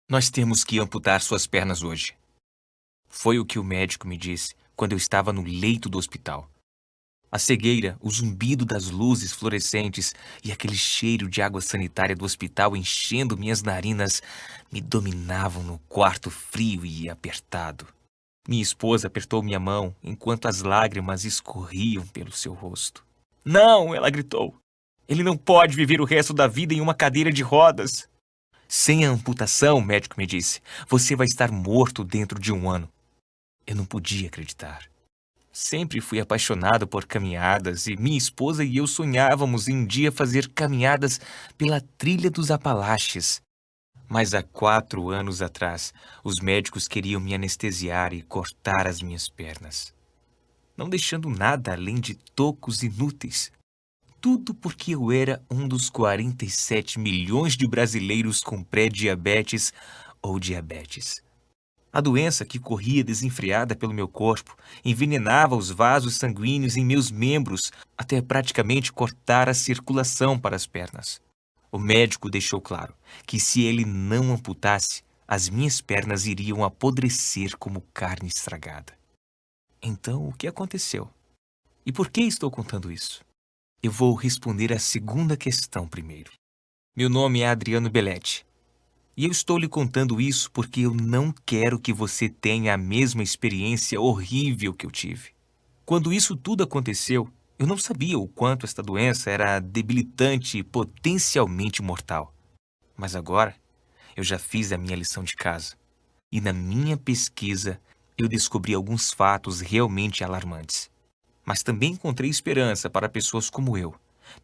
Nós temos que amputar suas pernas hoje. Foi o que o médico me disse quando eu estava no leito do hospital. A cegueira, o zumbido das luzes fluorescentes e aquele cheiro de água sanitária do hospital enchendo minhas narinas me dominavam no quarto frio e apertado. Minha esposa apertou minha mão enquanto as lágrimas escorriam pelo seu rosto. "Não!" ela gritou. "Ele não pode viver o resto da vida em uma cadeira de rodas." "Sem a amputação", o médico me disse, "você vai estar morto dentro de 1 ano." Eu não podia acreditar. Sempre fui apaixonado por caminhadas e minha esposa e eu sonhávamos em um dia fazer caminhadas pela trilha dos Apalaches. Mas há 4 anos atrás, os médicos queriam me anestesiar e cortar as minhas pernas, não deixando nada além de tocos inúteis. Tudo porque eu era um dos 47 milhões de brasileiros com pré-diabetes ou diabetes. A doença que corria desenfreada pelo meu corpo envenenava os vasos sanguíneos em meus membros até praticamente cortar a circulação para as pernas. O médico deixou claro que se ele não amputasse, as minhas pernas iriam apodrecer como carne estragada. Então, o que aconteceu? E por que estou contando isso? Eu vou responder a segunda questão primeiro. Meu nome é Adriano Belletti. E eu estou lhe contando isso porque eu não quero que você tenha a mesma experiência horrível que eu tive. Quando isso tudo aconteceu, eu não sabia o quanto esta doença era debilitante e potencialmente mortal. Mas agora, eu já fiz a minha lição de casa. E na minha pesquisa, eu descobri alguns fatos realmente alarmantes. Mas também encontrei esperança para pessoas como eu,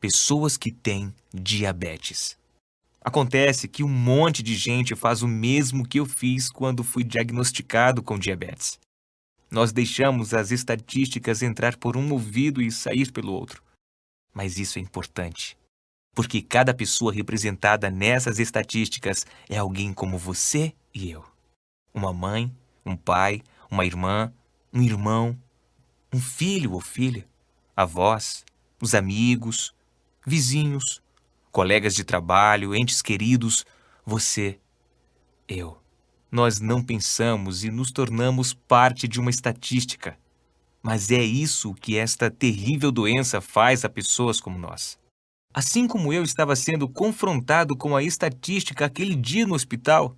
pessoas que têm diabetes. Acontece que um monte de gente faz o mesmo que eu fiz quando fui diagnosticado com diabetes. Nós deixamos as estatísticas entrar por um ouvido e sair pelo outro. Mas isso é importante, porque cada pessoa representada nessas estatísticas é alguém como você e eu. Uma mãe, um pai, uma irmã, um irmão, um filho ou filha, avós, os amigos, vizinhos, colegas de trabalho, entes queridos, você, eu. Nós não pensamos e nos tornamos parte de uma estatística. Mas é isso que esta terrível doença faz a pessoas como nós. Assim como eu estava sendo confrontado com a estatística aquele dia no hospital,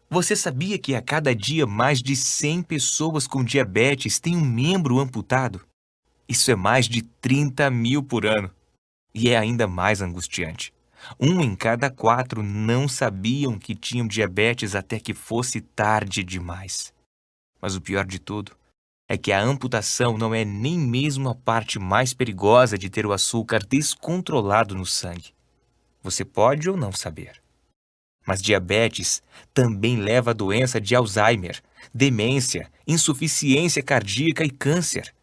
você sabia que a cada dia mais de 100 pessoas com diabetes têm um membro amputado? Isso é mais de 30 mil por ano. E é ainda mais angustiante. 1 em cada 4 não sabiam que tinham diabetes até que fosse tarde demais. Mas o pior de tudo é que a amputação não é nem mesmo a parte mais perigosa de ter o açúcar descontrolado no sangue. Você pode ou não saber. Mas diabetes também leva a doença de Alzheimer, demência, insuficiência cardíaca e câncer.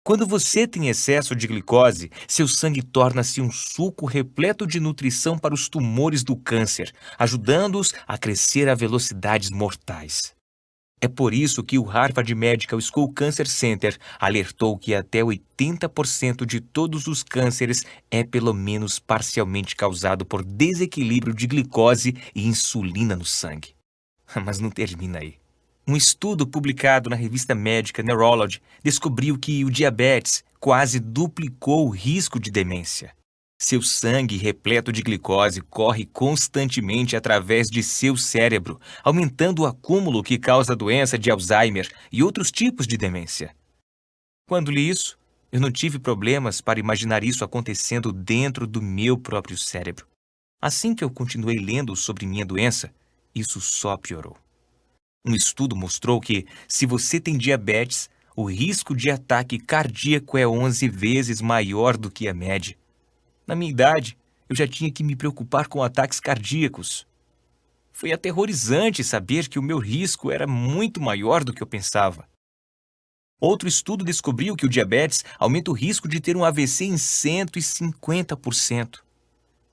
Quando você tem excesso de glicose, seu sangue torna-se um suco repleto de nutrição para os tumores do câncer, ajudando-os a crescer a velocidades mortais. É por isso que o Harvard Medical School Cancer Center alertou que até 80% de todos os cânceres é pelo menos parcialmente causado por desequilíbrio de glicose e insulina no sangue. Mas não termina aí. Um estudo publicado na revista médica Neurology descobriu que o diabetes quase duplicou o risco de demência. Seu sangue repleto de glicose corre constantemente através de seu cérebro, aumentando o acúmulo que causa a doença de Alzheimer e outros tipos de demência. Quando li isso, eu não tive problemas para imaginar isso acontecendo dentro do meu próprio cérebro. Assim que eu continuei lendo sobre minha doença, isso só piorou. Um estudo mostrou que, se você tem diabetes, o risco de ataque cardíaco é 11 vezes maior do que a média. Na minha idade, eu já tinha que me preocupar com ataques cardíacos. Foi aterrorizante saber que o meu risco era muito maior do que eu pensava. Outro estudo descobriu que o diabetes aumenta o risco de ter um AVC em 150%.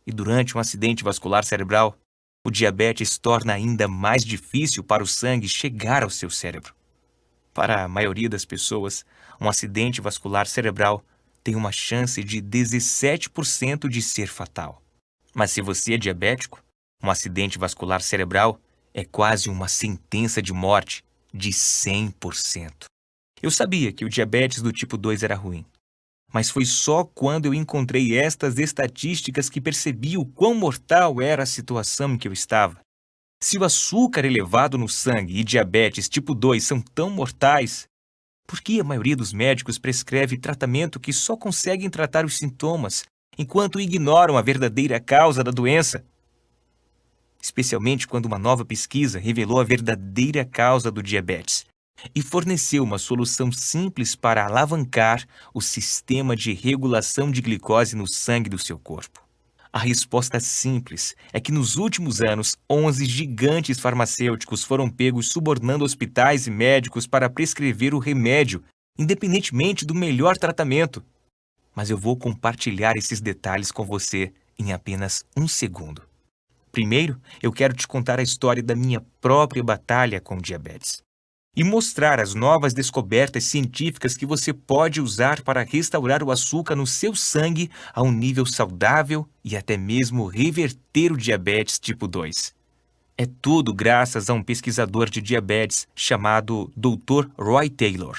E durante um acidente vascular cerebral, o diabetes torna ainda mais difícil para o sangue chegar ao seu cérebro. Para a maioria das pessoas, um acidente vascular cerebral tem uma chance de 17% de ser fatal. Mas se você é diabético, um acidente vascular cerebral É quase uma sentença de morte de 100%. Eu sabia que o diabetes do tipo 2 era ruim, mas foi só quando eu encontrei estas estatísticas que percebi o quão mortal era a situação em que eu estava. Se o açúcar elevado no sangue e diabetes tipo 2 são tão mortais, por que a maioria dos médicos prescreve tratamento que só conseguem tratar os sintomas, enquanto ignoram a verdadeira causa da doença? Especialmente quando uma nova pesquisa revelou a verdadeira causa do diabetes e forneceu uma solução simples para alavancar o sistema de regulação de glicose no sangue do seu corpo. A resposta simples é que nos últimos anos, 11 gigantes farmacêuticos foram pegos subornando hospitais e médicos para prescrever o remédio, independentemente do melhor tratamento. Mas eu vou compartilhar esses detalhes com você em apenas um segundo. Primeiro, eu quero te contar a história da minha própria batalha com o diabetes e mostrar as novas descobertas científicas que você pode usar para restaurar o açúcar no seu sangue a um nível saudável e até mesmo reverter o diabetes tipo 2. É tudo graças a um pesquisador de diabetes chamado Dr. Roy Taylor,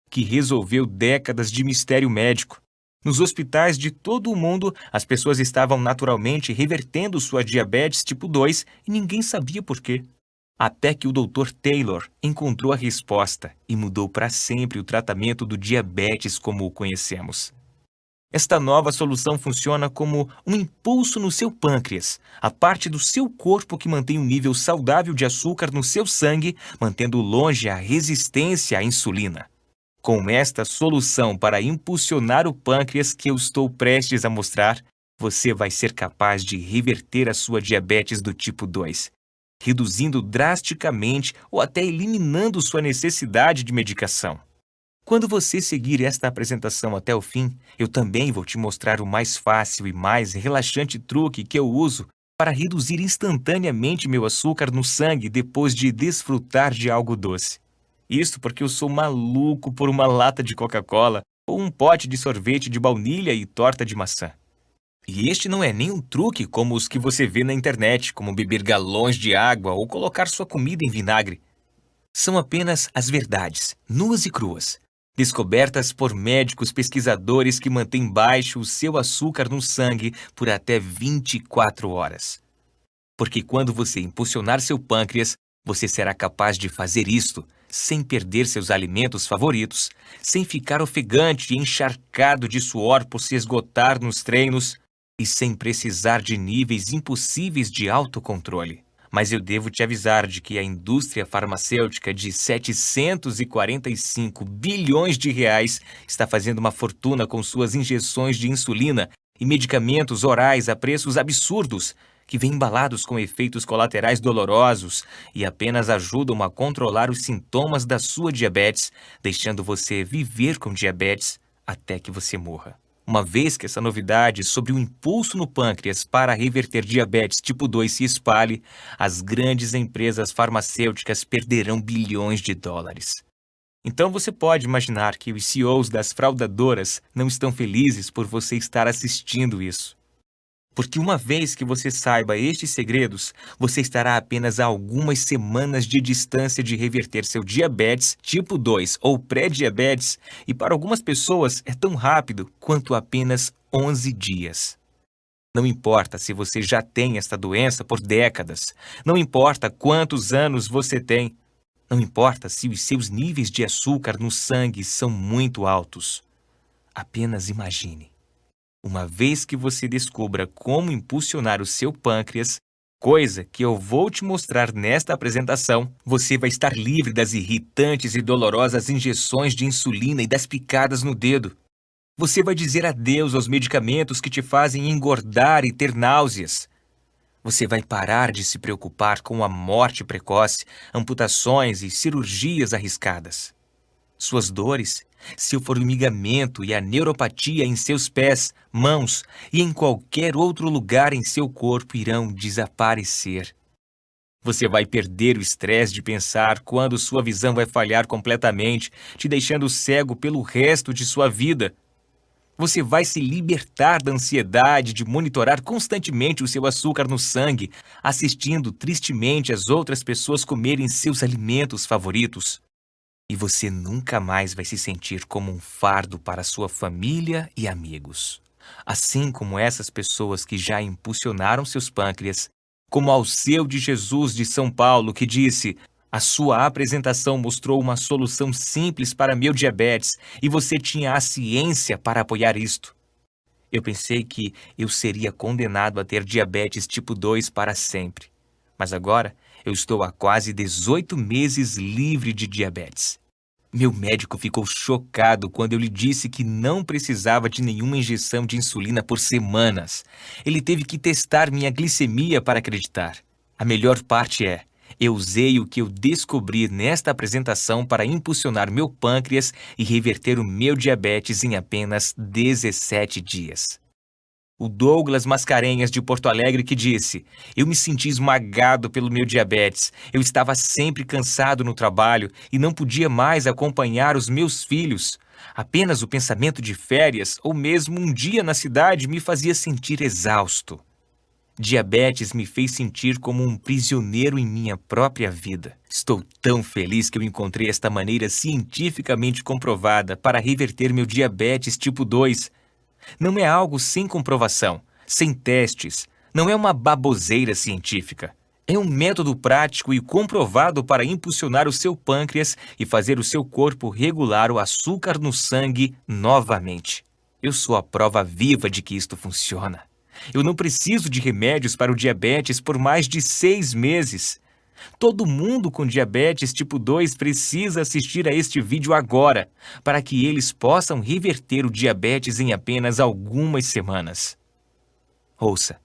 que resolveu décadas de mistério médico. Nos hospitais de todo o mundo, as pessoas estavam naturalmente revertendo sua diabetes tipo 2 e ninguém sabia por quê. Até que o Dr. Taylor encontrou a resposta e mudou para sempre o tratamento do diabetes como o conhecemos. Esta nova solução funciona como um impulso no seu pâncreas, a parte do seu corpo que mantém um nível saudável de açúcar no seu sangue, mantendo longe a resistência à insulina. Com esta solução para impulsionar o pâncreas que eu estou prestes a mostrar, você vai ser capaz de reverter a sua diabetes do tipo 2. Reduzindo drasticamente ou até eliminando sua necessidade de medicação. Quando você seguir esta apresentação até o fim, eu também vou te mostrar o mais fácil e mais relaxante truque que eu uso para reduzir instantaneamente meu açúcar no sangue depois de desfrutar de algo doce. Isso porque eu sou maluco por uma lata de Coca-Cola ou um pote de sorvete de baunilha e torta de maçã. E este não é nenhum truque como os que você vê na internet, como beber galões de água ou colocar sua comida em vinagre. São apenas as verdades, nuas e cruas, descobertas por médicos pesquisadores que mantêm baixo o seu açúcar no sangue por até 24 horas. Porque quando você impulsionar seu pâncreas, você será capaz de fazer isto sem perder seus alimentos favoritos, sem ficar ofegante e encharcado de suor por se esgotar nos treinos, e sem precisar de níveis impossíveis de autocontrole. Mas eu devo te avisar de que a indústria farmacêutica de 745 bilhões de reais está fazendo uma fortuna com suas injeções de insulina e medicamentos orais a preços absurdos, que vêm embalados com efeitos colaterais dolorosos e apenas ajudam a controlar os sintomas da sua diabetes, deixando você viver com diabetes até que você morra. Uma vez que essa novidade sobre o impulso no pâncreas para reverter diabetes tipo 2 se espalhe, as grandes empresas farmacêuticas perderão bilhões de dólares. Então você pode imaginar que os CEOs das fraudadoras não estão felizes por você estar assistindo isso. Porque uma vez que você saiba estes segredos, você estará apenas a algumas semanas de distância de reverter seu diabetes tipo 2 ou pré-diabetes, e para algumas pessoas é tão rápido quanto apenas 11 dias. Não importa se você já tem esta doença por décadas, não importa quantos anos você tem, não importa se os seus níveis de açúcar no sangue são muito altos. Apenas imagine. Uma vez que você descubra como impulsionar o seu pâncreas, coisa que eu vou te mostrar nesta apresentação, você vai estar livre das irritantes e dolorosas injeções de insulina e das picadas no dedo. Você vai dizer adeus aos medicamentos que te fazem engordar e ter náuseas. Você vai parar de se preocupar com a morte precoce, amputações e cirurgias arriscadas. Suas dores, seu formigamento e a neuropatia em seus pés, mãos e em qualquer outro lugar em seu corpo irão desaparecer. Você vai perder o estresse de pensar quando sua visão vai falhar completamente, te deixando cego pelo resto de sua vida. Você vai se libertar da ansiedade de monitorar constantemente o seu açúcar no sangue, assistindo tristemente as outras pessoas comerem seus alimentos favoritos. E você nunca mais vai se sentir como um fardo para sua família e amigos. Assim como essas pessoas que já impulsionaram seus pâncreas, como ao seu de Jesus de São Paulo, que disse: a sua apresentação mostrou uma solução simples para meu diabetes e você tinha a ciência para apoiar isto. Eu pensei que eu seria condenado a ter diabetes tipo 2 para sempre. Mas agora eu estou há quase 18 meses livre de diabetes. Meu médico ficou chocado quando eu lhe disse que não precisava de nenhuma injeção de insulina por semanas. Ele teve que testar minha glicemia para acreditar. A melhor parte é, eu usei o que eu descobri nesta apresentação para impulsionar meu pâncreas e reverter o meu diabetes em apenas 17 dias. O Douglas Mascarenhas de Porto Alegre que disse: eu me senti esmagado pelo meu diabetes. Eu estava sempre cansado no trabalho e não podia mais acompanhar os meus filhos. Apenas o pensamento de férias ou mesmo um dia na cidade me fazia sentir exausto. Diabetes me fez sentir como um prisioneiro em minha própria vida. Estou tão feliz que eu encontrei esta maneira cientificamente comprovada para reverter meu diabetes tipo 2. Não é algo sem comprovação, sem testes, não é uma baboseira científica. É um método prático e comprovado para impulsionar o seu pâncreas e fazer o seu corpo regular o açúcar no sangue novamente. Eu sou a prova viva de que isto funciona. Eu não preciso de remédios para o diabetes por mais de 6 meses. Todo mundo com diabetes tipo 2 precisa assistir a este vídeo agora, para que eles possam reverter o diabetes em apenas algumas semanas. Ouça,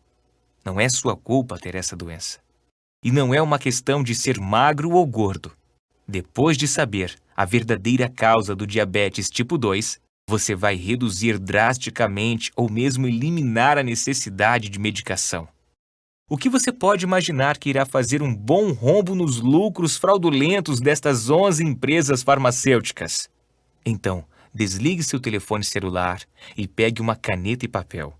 não é sua culpa ter essa doença. E não é uma questão de ser magro ou gordo. Depois de saber a verdadeira causa do diabetes tipo 2, você vai reduzir drasticamente ou mesmo eliminar a necessidade de medicação. O que você pode imaginar que irá fazer um bom rombo nos lucros fraudulentos destas 11 empresas farmacêuticas? Então, desligue seu telefone celular e pegue uma caneta e papel.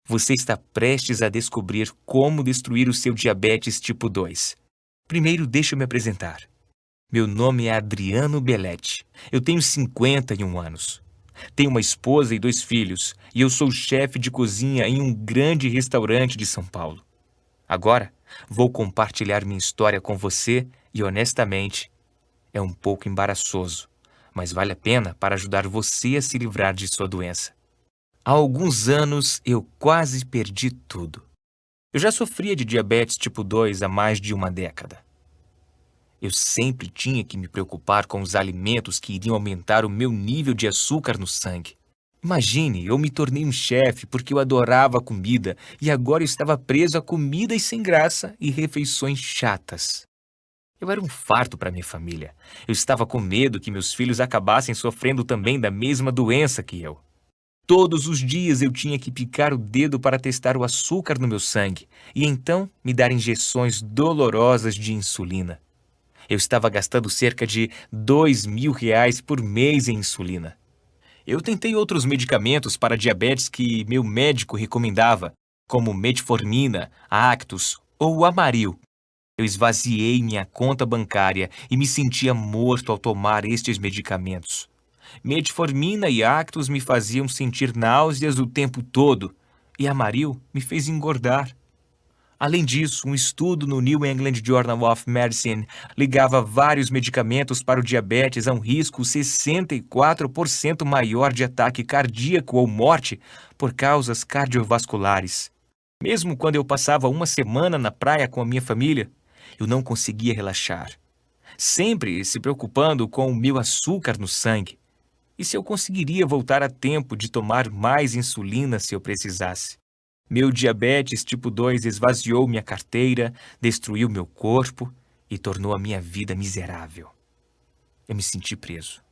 Você está prestes a descobrir como destruir o seu diabetes tipo 2. Primeiro, deixe-me me apresentar. Meu nome é Adriano Belletti. Eu tenho 51 anos. Tenho uma esposa e 2 filhos e eu sou chefe de cozinha em um grande restaurante de São Paulo. Agora, vou compartilhar minha história com você e, honestamente, é um pouco embaraçoso, mas vale a pena para ajudar você a se livrar de sua doença. Há alguns anos, eu quase perdi tudo. Eu já sofria de diabetes tipo 2 há mais de uma década. Eu sempre tinha que me preocupar com os alimentos que iriam aumentar o meu nível de açúcar no sangue. Imagine, eu me tornei um chefe porque eu adorava comida e agora eu estava preso a comidas sem graça e refeições chatas. Eu era um fardo para minha família. Eu estava com medo que meus filhos acabassem sofrendo também da mesma doença que eu. Todos os dias eu tinha que picar o dedo para testar o açúcar no meu sangue e então me dar injeções dolorosas de insulina. Eu estava gastando cerca de R$ 2.000 por mês em insulina. Eu tentei outros medicamentos para diabetes que meu médico recomendava, como metformina, Actus ou Amaryl. Eu esvaziei minha conta bancária e me sentia morto ao tomar estes medicamentos. Metformina e Actus me faziam sentir náuseas o tempo todo e Amaryl me fez engordar. Além disso, um estudo no New England Journal of Medicine ligava vários medicamentos para o diabetes a um risco 64% maior de ataque cardíaco ou morte por causas cardiovasculares. Mesmo quando eu passava uma semana na praia com a minha família, eu não conseguia relaxar, sempre se preocupando com o meu açúcar no sangue. E se eu conseguiria voltar a tempo de tomar mais insulina se eu precisasse? Meu diabetes tipo 2 esvaziou minha carteira, destruiu meu corpo e tornou a minha vida miserável. Eu me senti preso.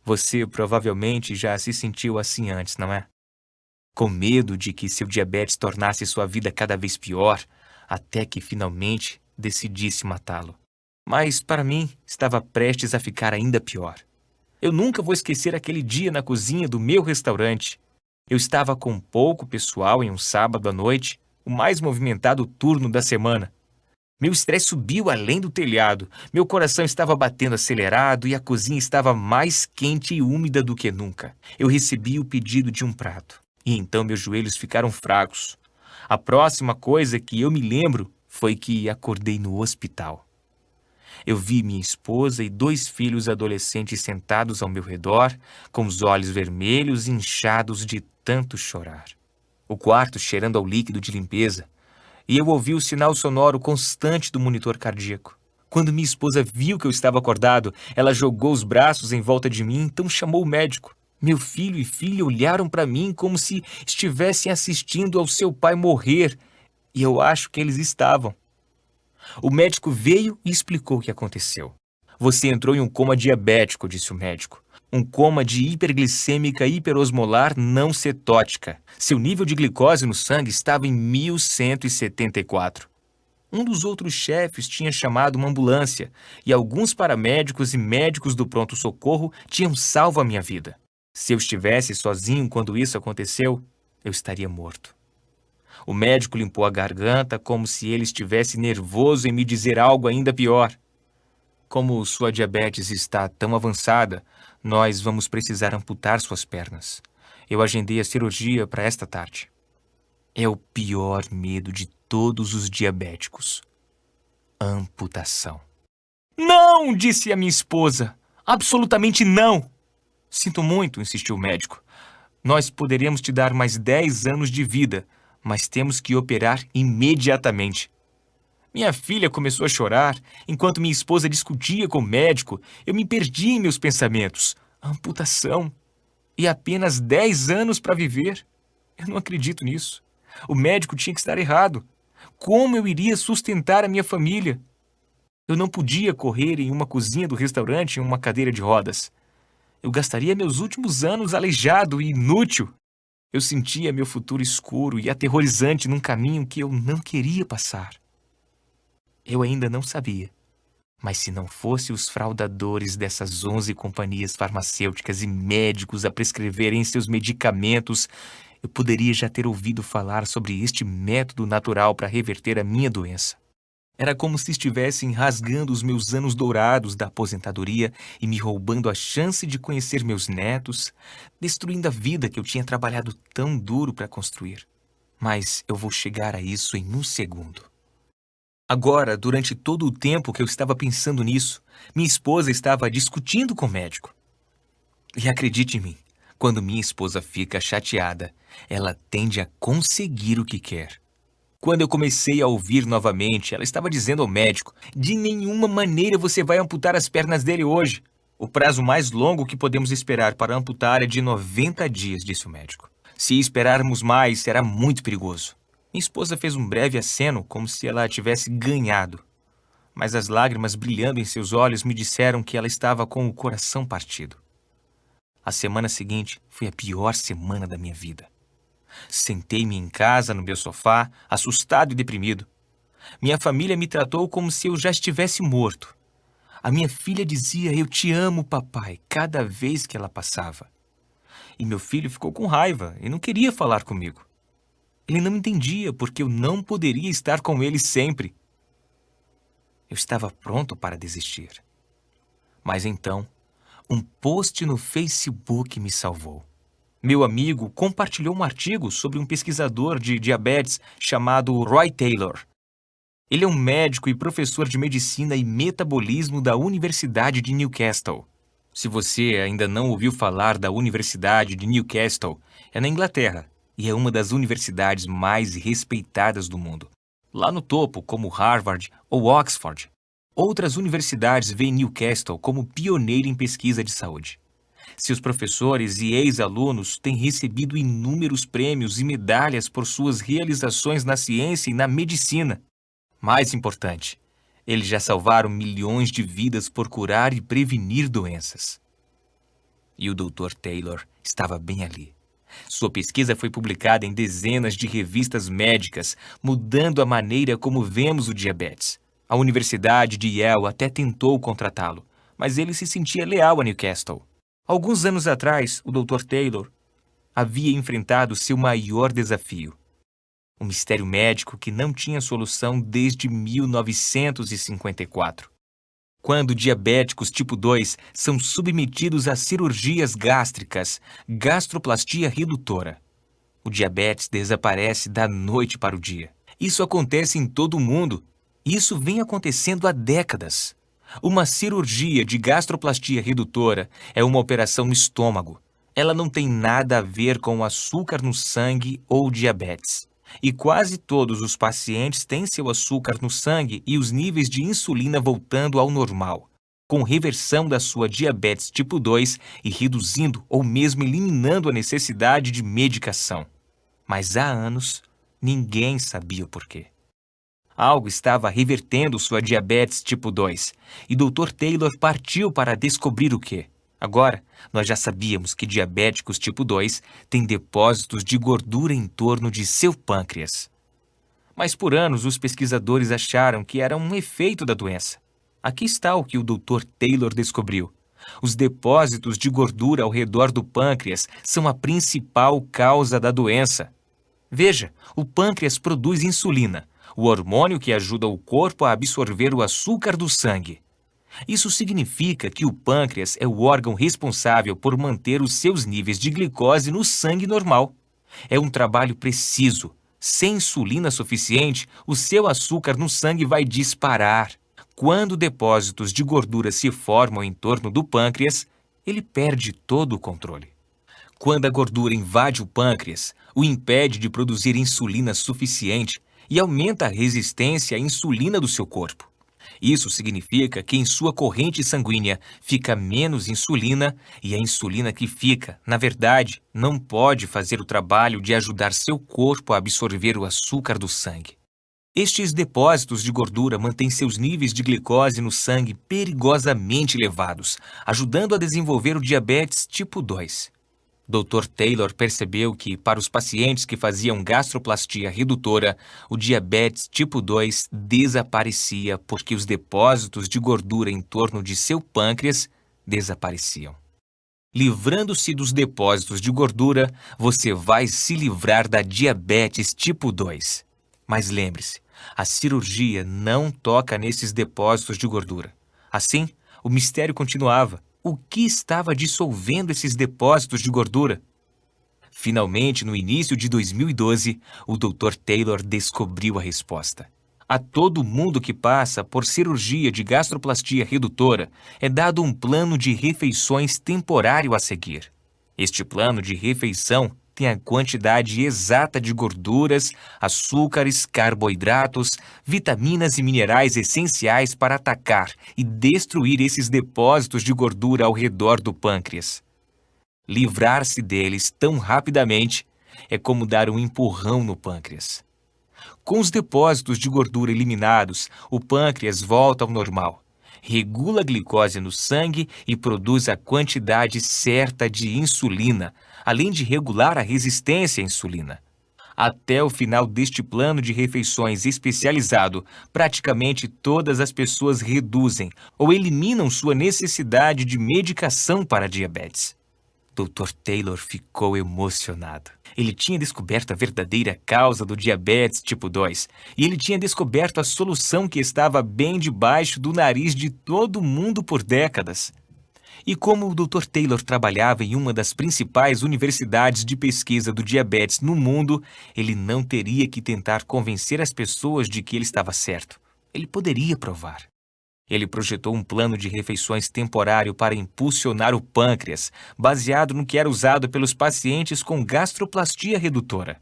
Você provavelmente já se sentiu assim antes, não é? Com medo de que seu diabetes tornasse sua vida cada vez pior, até que finalmente decidisse matá-lo. Mas, para mim, estava prestes a ficar ainda pior. Eu nunca vou esquecer aquele dia na cozinha do meu restaurante. Eu estava com pouco pessoal em um sábado à noite, o mais movimentado turno da semana. Meu estresse subiu além do telhado, meu coração estava batendo acelerado e a cozinha estava mais quente e úmida do que nunca. Eu recebi o pedido de um prato, e então meus joelhos ficaram fracos. A próxima coisa que eu me lembro foi que acordei no hospital. Eu vi minha esposa e 2 filhos adolescentes sentados ao meu redor, com os olhos vermelhos e inchados de tanto chorar. O quarto cheirando ao líquido de limpeza, e eu ouvi o sinal sonoro constante do monitor cardíaco. Quando minha esposa viu que eu estava acordado, ela jogou os braços em volta de mim, então chamou o médico. Meu filho e filha olharam para mim como se estivessem assistindo ao seu pai morrer, e eu acho que eles estavam. O médico veio e explicou o que aconteceu. Você entrou em um coma diabético, disse o médico. Um coma de hiperglicêmica hiperosmolar não cetótica. Seu nível de glicose no sangue estava em 1174. Um dos outros chefes tinha chamado uma ambulância e alguns paramédicos e médicos do pronto-socorro tinham salvo a minha vida. Se eu estivesse sozinho quando isso aconteceu, eu estaria morto. O médico limpou a garganta como se ele estivesse nervoso em me dizer algo ainda pior. Como sua diabetes está tão avançada, nós vamos precisar amputar suas pernas. Eu agendei a cirurgia para esta tarde. É o pior medo de todos os diabéticos. Amputação. Não, disse a minha esposa. Absolutamente não. Sinto muito, insistiu o médico. Nós poderíamos te dar mais 10 anos de vida, mas temos que operar imediatamente. Minha filha começou a chorar. Enquanto minha esposa discutia com o médico, eu me perdi em meus pensamentos. Amputação. E apenas 10 anos para viver. Eu não acredito nisso. O médico tinha que estar errado. Como eu iria sustentar a minha família? Eu não podia correr em uma cozinha do restaurante em uma cadeira de rodas. Eu gastaria meus últimos anos aleijado e inútil. Eu sentia meu futuro escuro e aterrorizante num caminho que eu não queria passar. Eu ainda não sabia. Mas se não fosse os fraudadores dessas 11 companhias farmacêuticas e médicos a prescreverem seus medicamentos, eu poderia já ter ouvido falar sobre este método natural para reverter a minha doença. Era como se estivessem rasgando os meus anos dourados da aposentadoria e me roubando a chance de conhecer meus netos, destruindo a vida que eu tinha trabalhado tão duro para construir. Mas eu vou chegar a isso em um segundo. Agora, durante todo o tempo que eu estava pensando nisso, minha esposa estava discutindo com o médico. E acredite em mim, quando minha esposa fica chateada, ela tende a conseguir o que quer. Quando eu comecei a ouvir novamente, ela estava dizendo ao médico: de nenhuma maneira você vai amputar as pernas dele hoje. O prazo mais longo que podemos esperar para amputar é de 90 dias, disse o médico. Se esperarmos mais, será muito perigoso. Minha esposa fez um breve aceno, como se ela tivesse ganhado. Mas as lágrimas brilhando em seus olhos me disseram que ela estava com o coração partido. A semana seguinte foi a pior semana da minha vida. Sentei-me em casa, no meu sofá, assustado e deprimido. Minha família me tratou como se eu já estivesse morto. A minha filha dizia: "Eu te amo, papai", cada vez que ela passava. E meu filho ficou com raiva e não queria falar comigo. Ele não entendia porque eu não poderia estar com ele sempre. Eu estava pronto para desistir. Mas então, um post no Facebook me salvou. Meu amigo compartilhou um artigo sobre um pesquisador de diabetes chamado Roy Taylor. Ele é um médico e professor de medicina e metabolismo da Universidade de Newcastle. Se você ainda não ouviu falar da Universidade de Newcastle, é na Inglaterra e é uma das universidades mais respeitadas do mundo. Lá no topo, como Harvard ou Oxford. Outras universidades veem Newcastle como pioneiro em pesquisa de saúde. Seus professores e ex-alunos têm recebido inúmeros prêmios e medalhas por suas realizações na ciência e na medicina. Mais importante, eles já salvaram milhões de vidas por curar e prevenir doenças. E o Dr. Taylor estava bem ali. Sua pesquisa foi publicada em dezenas de revistas médicas, mudando a maneira como vemos o diabetes. A Universidade de Yale até tentou contratá-lo, mas ele se sentia leal a Newcastle. Alguns anos atrás, o Dr. Taylor havia enfrentado seu maior desafio. Um mistério médico que não tinha solução desde 1954. Quando diabéticos tipo 2 são submetidos a cirurgias gástricas, gastroplastia redutora, o diabetes desaparece da noite para o dia. Isso acontece em todo o mundo. Isso vem acontecendo há décadas. Uma cirurgia de gastroplastia redutora é uma operação no estômago. Ela não tem nada a ver com açúcar no sangue ou diabetes. E quase todos os pacientes têm seu açúcar no sangue e os níveis de insulina voltando ao normal, com reversão da sua diabetes tipo 2 e reduzindo ou mesmo eliminando a necessidade de medicação. Mas há anos, ninguém sabia o porquê. Algo estava revertendo sua diabetes tipo 2 e Dr. Taylor partiu para descobrir o quê. Agora, nós já sabíamos que diabéticos tipo 2 têm depósitos de gordura em torno de seu pâncreas. Mas por anos os pesquisadores acharam que era um efeito da doença. Aqui está o que o Dr. Taylor descobriu. Os depósitos de gordura ao redor do pâncreas são a principal causa da doença. Veja, o pâncreas produz insulina, o hormônio que ajuda o corpo a absorver o açúcar do sangue. Isso significa que o pâncreas é o órgão responsável por manter os seus níveis de glicose no sangue normal. É um trabalho preciso. Sem insulina suficiente, o seu açúcar no sangue vai disparar. Quando depósitos de gordura se formam em torno do pâncreas, ele perde todo o controle. Quando a gordura invade o pâncreas, o impede de produzir insulina suficiente e aumenta a resistência à insulina do seu corpo. Isso significa que em sua corrente sanguínea fica menos insulina e a insulina que fica, na verdade, não pode fazer o trabalho de ajudar seu corpo a absorver o açúcar do sangue. Estes depósitos de gordura mantêm seus níveis de glicose no sangue perigosamente elevados, ajudando a desenvolver o diabetes tipo 2. Dr. Taylor percebeu que, para os pacientes que faziam gastroplastia redutora, o diabetes tipo 2 desaparecia porque os depósitos de gordura em torno de seu pâncreas desapareciam. Livrando-se dos depósitos de gordura, você vai se livrar da diabetes tipo 2. Mas lembre-se, a cirurgia não toca nesses depósitos de gordura. Assim, o mistério continuava. O que estava dissolvendo esses depósitos de gordura? Finalmente, no início de 2012, o Dr. Taylor descobriu a resposta. A todo mundo que passa por cirurgia de gastroplastia redutora é dado um plano de refeições temporário a seguir. Este plano de refeição tem a quantidade exata de gorduras, açúcares, carboidratos, vitaminas e minerais essenciais para atacar e destruir esses depósitos de gordura ao redor do pâncreas. Livrar-se deles tão rapidamente é como dar um empurrão no pâncreas. Com os depósitos de gordura eliminados, o pâncreas volta ao normal, regula a glicose no sangue e produz a quantidade certa de insulina, além de regular a resistência à insulina. Até o final deste plano de refeições especializado, praticamente todas as pessoas reduzem ou eliminam sua necessidade de medicação para diabetes. Dr. Taylor ficou emocionado. Ele tinha descoberto a verdadeira causa do diabetes tipo 2 e ele tinha descoberto a solução que estava bem debaixo do nariz de todo mundo por décadas. E como o Dr. Taylor trabalhava em uma das principais universidades de pesquisa do diabetes no mundo, ele não teria que tentar convencer as pessoas de que ele estava certo. Ele poderia provar. Ele projetou um plano de refeições temporário para impulsionar o pâncreas, baseado no que era usado pelos pacientes com gastroplastia redutora.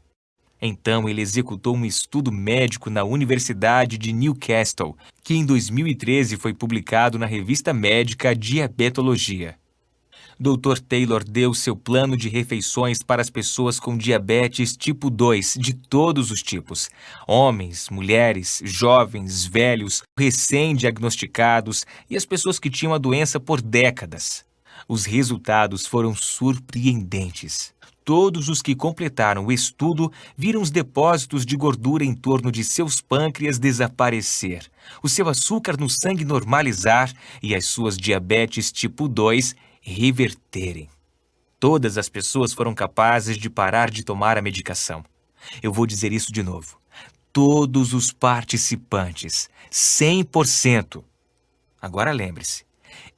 Então, ele executou um estudo médico na Universidade de Newcastle, que em 2013 foi publicado na revista médica Diabetologia. Dr. Taylor deu seu plano de refeições para as pessoas com diabetes tipo 2 de todos os tipos: homens, mulheres, jovens, velhos, recém-diagnosticados e as pessoas que tinham a doença por décadas. Os resultados foram surpreendentes. Todos os que completaram o estudo viram os depósitos de gordura em torno de seus pâncreas desaparecer, o seu açúcar no sangue normalizar e as suas diabetes tipo 2 reverterem. Todas as pessoas foram capazes de parar de tomar a medicação. Eu vou dizer isso de novo. Todos os participantes, 100%. Agora lembre-se,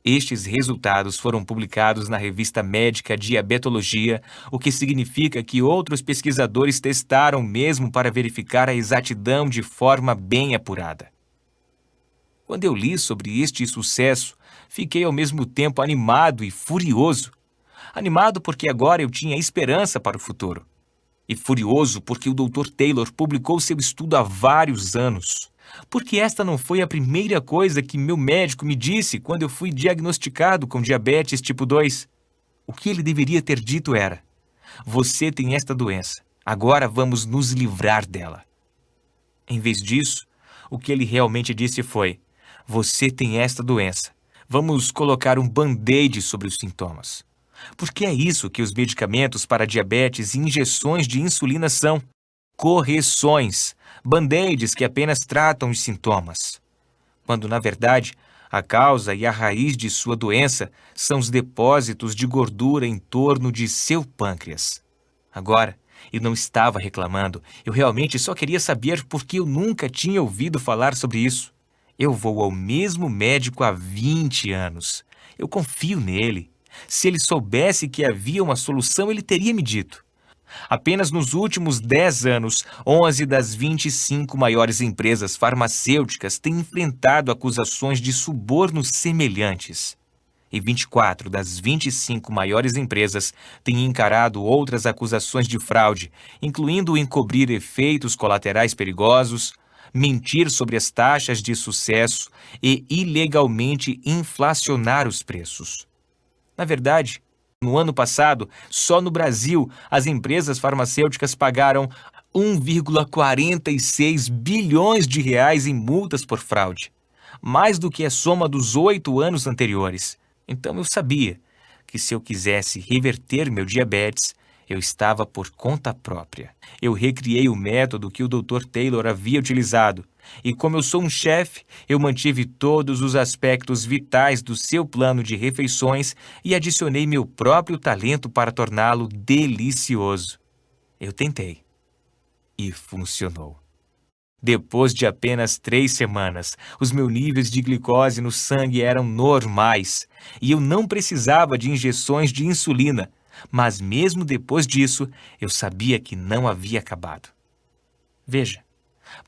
estes resultados foram publicados na revista médica Diabetologia, o que significa que outros pesquisadores testaram mesmo para verificar a exatidão de forma bem apurada. Quando eu li sobre este sucesso, fiquei ao mesmo tempo animado e furioso. Animado porque agora eu tinha esperança para o futuro. E furioso porque o Dr. Taylor publicou seu estudo há vários anos. Porque esta não foi a primeira coisa que meu médico me disse quando eu fui diagnosticado com diabetes tipo 2. O que ele deveria ter dito era: você tem esta doença, agora vamos nos livrar dela. Em vez disso, o que ele realmente disse foi: você tem esta doença, vamos colocar um band-aid sobre os sintomas. Porque é isso que os medicamentos para diabetes e injeções de insulina são: correções, band-aids que apenas tratam os sintomas. Quando, na verdade, a causa e a raiz de sua doença são os depósitos de gordura em torno de seu pâncreas. Agora, eu não estava reclamando, eu realmente só queria saber por que eu nunca tinha ouvido falar sobre isso. Eu vou ao mesmo médico há 20 anos. Eu confio nele. Se ele soubesse que havia uma solução, ele teria me dito. Apenas nos últimos 10 anos, 11 das 25 maiores empresas farmacêuticas têm enfrentado acusações de subornos semelhantes. E 24 das 25 maiores empresas têm encarado outras acusações de fraude, incluindo encobrir efeitos colaterais perigosos, mentir sobre as taxas de sucesso e ilegalmente inflacionar os preços. Na verdade, no ano passado, só no Brasil, as empresas farmacêuticas pagaram 1,46 bilhões de reais em multas por fraude, mais do que a soma dos 8 anos anteriores. Então eu sabia que se eu quisesse reverter meu diabetes, eu estava por conta própria. Eu recriei o método que o Dr. Taylor havia utilizado. E como eu sou um chefe, eu mantive todos os aspectos vitais do seu plano de refeições e adicionei meu próprio talento para torná-lo delicioso. Eu tentei. E funcionou. Depois de apenas 3 semanas, os meus níveis de glicose no sangue eram normais e eu não precisava de injeções de insulina. Mas mesmo depois disso, eu sabia que não havia acabado. Veja,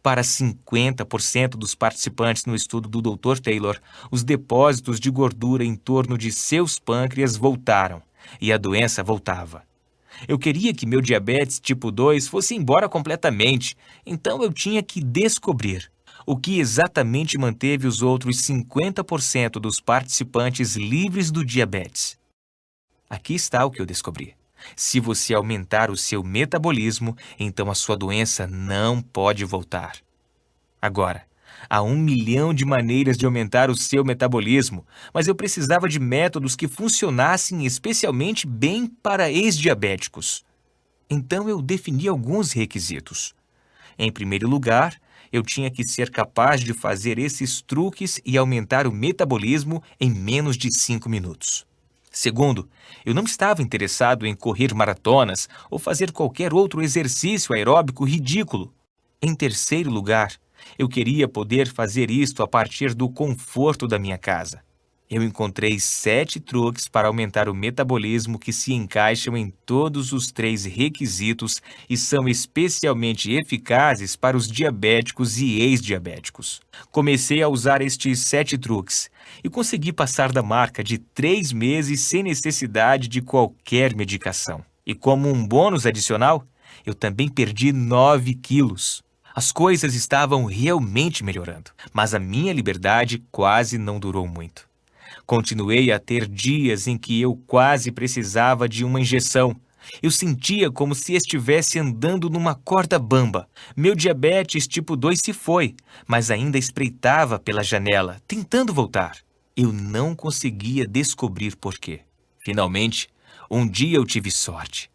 para 50% dos participantes no estudo do Dr. Taylor, os depósitos de gordura em torno de seus pâncreas voltaram e a doença voltava. Eu queria que meu diabetes tipo 2 fosse embora completamente, então eu tinha que descobrir o que exatamente manteve os outros 50% dos participantes livres do diabetes. Aqui está o que eu descobri. Se você aumentar o seu metabolismo, então a sua doença não pode voltar. Agora, há 1 milhão de maneiras de aumentar o seu metabolismo, mas eu precisava de métodos que funcionassem especialmente bem para ex-diabéticos. Então eu defini alguns requisitos. Em primeiro lugar, eu tinha que ser capaz de fazer esses truques e aumentar o metabolismo em menos de 5 minutos. Segundo, eu não estava interessado em correr maratonas ou fazer qualquer outro exercício aeróbico ridículo. Em terceiro lugar, eu queria poder fazer isto a partir do conforto da minha casa. Eu encontrei 7 truques para aumentar o metabolismo que se encaixam em todos os 3 requisitos e são especialmente eficazes para os diabéticos e ex-diabéticos. Comecei a usar estes 7 truques e consegui passar da marca de 3 meses sem necessidade de qualquer medicação. E como um bônus adicional, eu também perdi 9 quilos. As coisas estavam realmente melhorando, mas a minha liberdade quase não durou muito. Continuei a ter dias em que eu quase precisava de uma injeção. Eu sentia como se estivesse andando numa corda bamba. Meu diabetes tipo 2 se foi, mas ainda espreitava pela janela, tentando voltar. Eu não conseguia descobrir por quê. Finalmente, um dia eu tive sorte.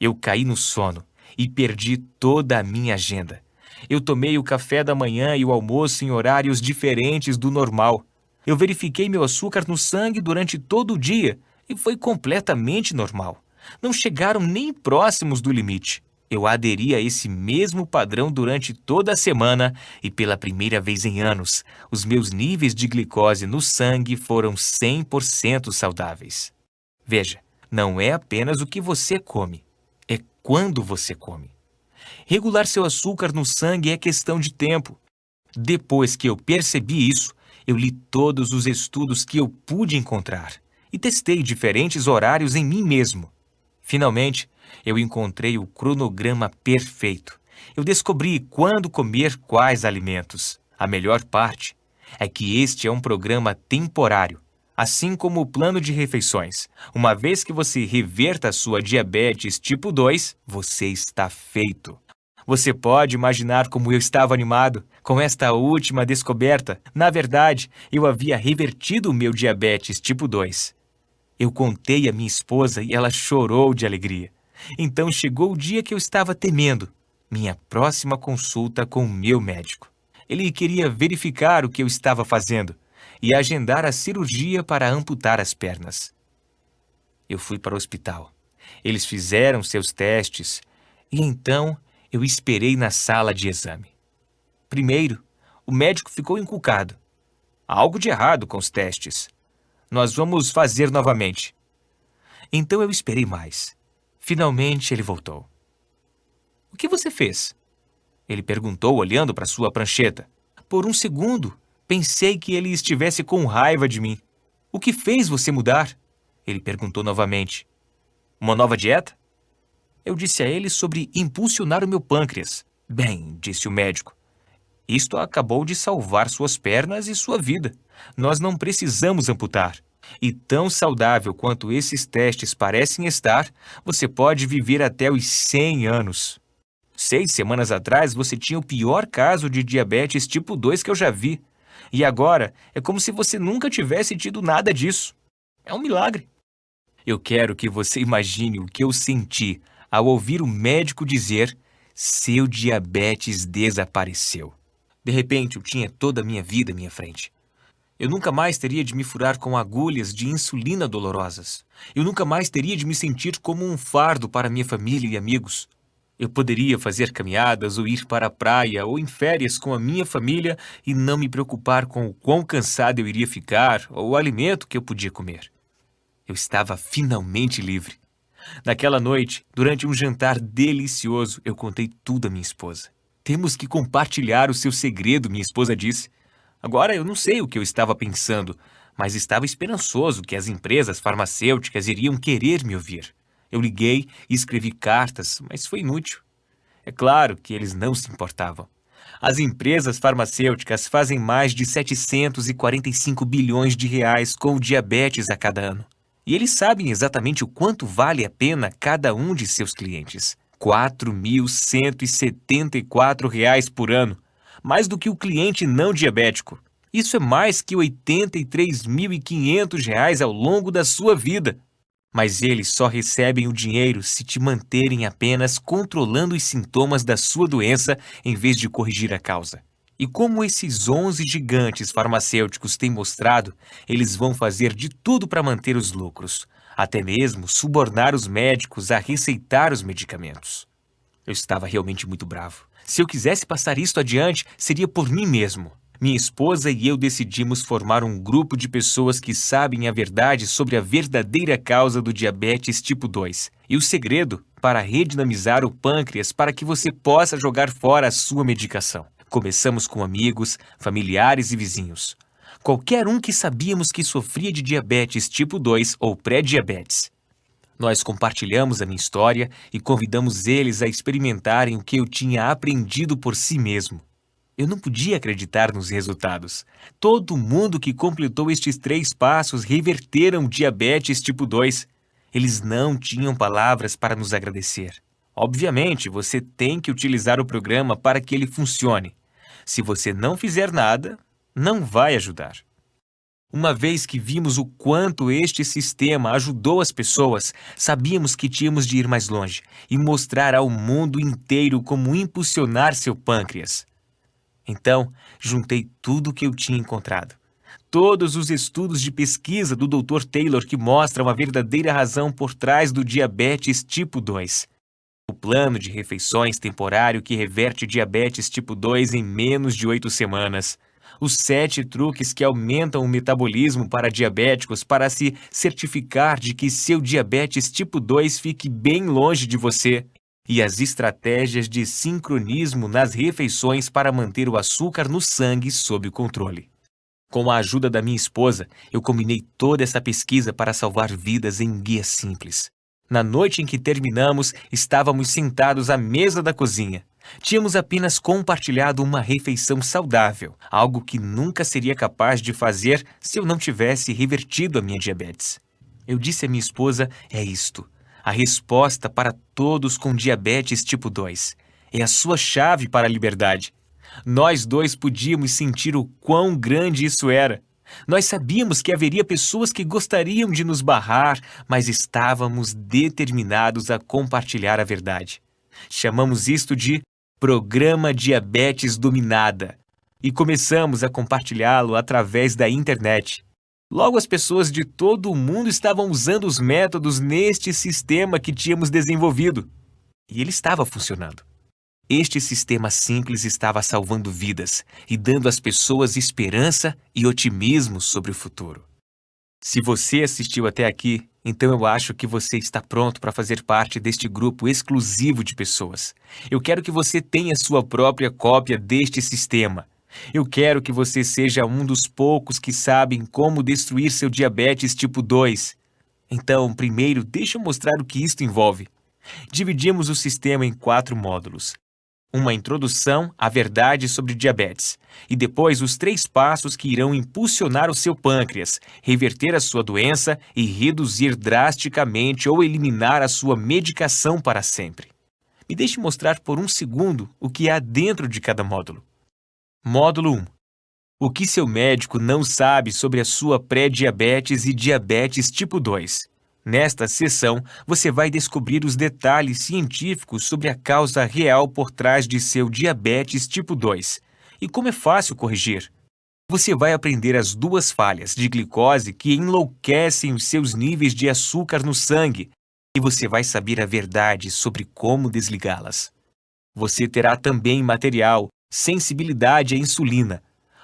Eu caí no sono e perdi toda a minha agenda. Eu tomei o café da manhã e o almoço em horários diferentes do normal. Eu verifiquei meu açúcar no sangue durante todo o dia e foi completamente normal. Não chegaram nem próximos do limite. Eu aderi a esse mesmo padrão durante toda a semana e pela primeira vez em anos, os meus níveis de glicose no sangue foram 100% saudáveis. Veja, não é apenas o que você come, é quando você come. Regular seu açúcar no sangue é questão de tempo. Depois que eu percebi isso, eu li todos os estudos que eu pude encontrar e testei diferentes horários em mim mesmo. Finalmente, eu encontrei o cronograma perfeito. Eu descobri quando comer quais alimentos. A melhor parte é que este é um programa temporário, assim como o plano de refeições. Uma vez que você reverta a sua diabetes tipo 2, você está feito. Você pode imaginar como eu estava animado com esta última descoberta. Na verdade, eu havia revertido o meu diabetes tipo 2. Eu contei à minha esposa e ela chorou de alegria. Então chegou o dia que eu estava temendo, minha próxima consulta com o meu médico. Ele queria verificar o que eu estava fazendo e agendar a cirurgia para amputar as pernas. Eu fui para o hospital. Eles fizeram seus testes e então eu esperei na sala de exame. Primeiro, o médico ficou encucado. Há algo de errado com os testes. Nós vamos fazer novamente. Então eu esperei mais. Finalmente ele voltou. O que você fez? Ele perguntou olhando para sua prancheta. Por um segundo, pensei que ele estivesse com raiva de mim. O que fez você mudar? Ele perguntou novamente. Uma nova dieta? Eu disse a ele sobre impulsionar o meu pâncreas. Bem, disse o médico, isto acabou de salvar suas pernas e sua vida. Nós não precisamos amputar. E tão saudável quanto esses testes parecem estar, você pode viver até os 100 anos. 6 semanas atrás, você tinha o pior caso de diabetes tipo 2 que eu já vi. E agora, é como se você nunca tivesse tido nada disso. É um milagre. Eu quero que você imagine o que eu senti ao ouvir o médico dizer: seu diabetes desapareceu. De repente, eu tinha toda a minha vida à minha frente. Eu nunca mais teria de me furar com agulhas de insulina dolorosas. Eu nunca mais teria de me sentir como um fardo para minha família e amigos. Eu poderia fazer caminhadas ou ir para a praia ou em férias com a minha família e não me preocupar com o quão cansado eu iria ficar ou o alimento que eu podia comer. Eu estava finalmente livre. Naquela noite, durante um jantar delicioso, eu contei tudo à minha esposa. Temos que compartilhar o seu segredo, minha esposa disse. Agora eu não sei o que eu estava pensando, mas estava esperançoso que as empresas farmacêuticas iriam querer me ouvir. Eu liguei e escrevi cartas, mas foi inútil. É claro que eles não se importavam. As empresas farmacêuticas fazem mais de 745 bilhões de reais com o diabetes a cada ano. E eles sabem exatamente o quanto vale a pena cada um de seus clientes. R$ 4.174 por ano. Mais do que o cliente não diabético. Isso é mais que R$ 83.500 ao longo da sua vida. Mas eles só recebem o dinheiro se te manterem apenas controlando os sintomas da sua doença em vez de corrigir a causa. E como esses 11 gigantes farmacêuticos têm mostrado, eles vão fazer de tudo para manter os lucros, até mesmo subornar os médicos a receitar os medicamentos. Eu estava realmente muito bravo. Se eu quisesse passar isto adiante, seria por mim mesmo. Minha esposa e eu decidimos formar um grupo de pessoas que sabem a verdade sobre a verdadeira causa do diabetes tipo 2 e o segredo para redinamizar o pâncreas para que você possa jogar fora a sua medicação. Começamos com amigos, familiares e vizinhos. Qualquer um que sabíamos que sofria de diabetes tipo 2 ou pré-diabetes. Nós compartilhamos a minha história e convidamos eles a experimentarem o que eu tinha aprendido por si mesmo. Eu não podia acreditar nos resultados. Todo mundo que completou estes 3 passos reverteram diabetes tipo 2. Eles não tinham palavras para nos agradecer. Obviamente, você tem que utilizar o programa para que ele funcione. Se você não fizer nada, não vai ajudar. Uma vez que vimos o quanto este sistema ajudou as pessoas, sabíamos que tínhamos de ir mais longe e mostrar ao mundo inteiro como impulsionar seu pâncreas. Então, juntei tudo o que eu tinha encontrado. todos os estudos de pesquisa do Dr. Taylor que mostram a verdadeira razão por trás do diabetes tipo 2. O plano de refeições temporário que reverte diabetes tipo 2 em menos de 8 semanas. Os 7 truques que aumentam o metabolismo para diabéticos para se certificar de que seu diabetes tipo 2 fique bem longe de você. E as estratégias de sincronismo nas refeições para manter o açúcar no sangue sob controle. Com a ajuda da minha esposa, eu combinei toda essa pesquisa para salvar vidas em guia simples. Na noite em que terminamos, estávamos sentados à mesa da cozinha. Tínhamos apenas compartilhado uma refeição saudável, algo que nunca seria capaz de fazer se eu não tivesse revertido a minha diabetes. Eu disse à minha esposa, é isto. A resposta para todos com diabetes tipo 2. É a sua chave para a liberdade. Nós dois podíamos sentir o quão grande isso era. Nós sabíamos que haveria pessoas que gostariam de nos barrar, mas estávamos determinados a compartilhar a verdade. Chamamos isto de Programa Diabetes Dominada e começamos a compartilhá-lo através da internet. Logo, as pessoas de todo o mundo estavam usando os métodos neste sistema que tínhamos desenvolvido. E ele estava funcionando. Este sistema simples estava salvando vidas e dando às pessoas esperança e otimismo sobre o futuro. Se você assistiu até aqui, então eu acho que você está pronto para fazer parte deste grupo exclusivo de pessoas. Eu quero que você tenha sua própria cópia deste sistema. Eu quero que você seja um dos poucos que sabem como destruir seu diabetes tipo 2. Então, primeiro, deixa eu mostrar o que isto envolve. Dividimos o sistema em 4 módulos. Uma introdução à verdade sobre diabetes, e depois os 3 passos que irão impulsionar o seu pâncreas, reverter a sua doença e reduzir drasticamente ou eliminar a sua medicação para sempre. Me deixe mostrar por um segundo o que há dentro de cada módulo. Módulo 1. O que seu médico não sabe sobre a sua pré-diabetes e diabetes tipo 2. Nesta sessão, você vai descobrir os detalhes científicos sobre a causa real por trás de seu diabetes tipo 2 e como é fácil corrigir. Você vai aprender as 2 falhas de glicose que enlouquecem os seus níveis de açúcar no sangue e você vai saber a verdade sobre como desligá-las. Você terá também material, sensibilidade à insulina,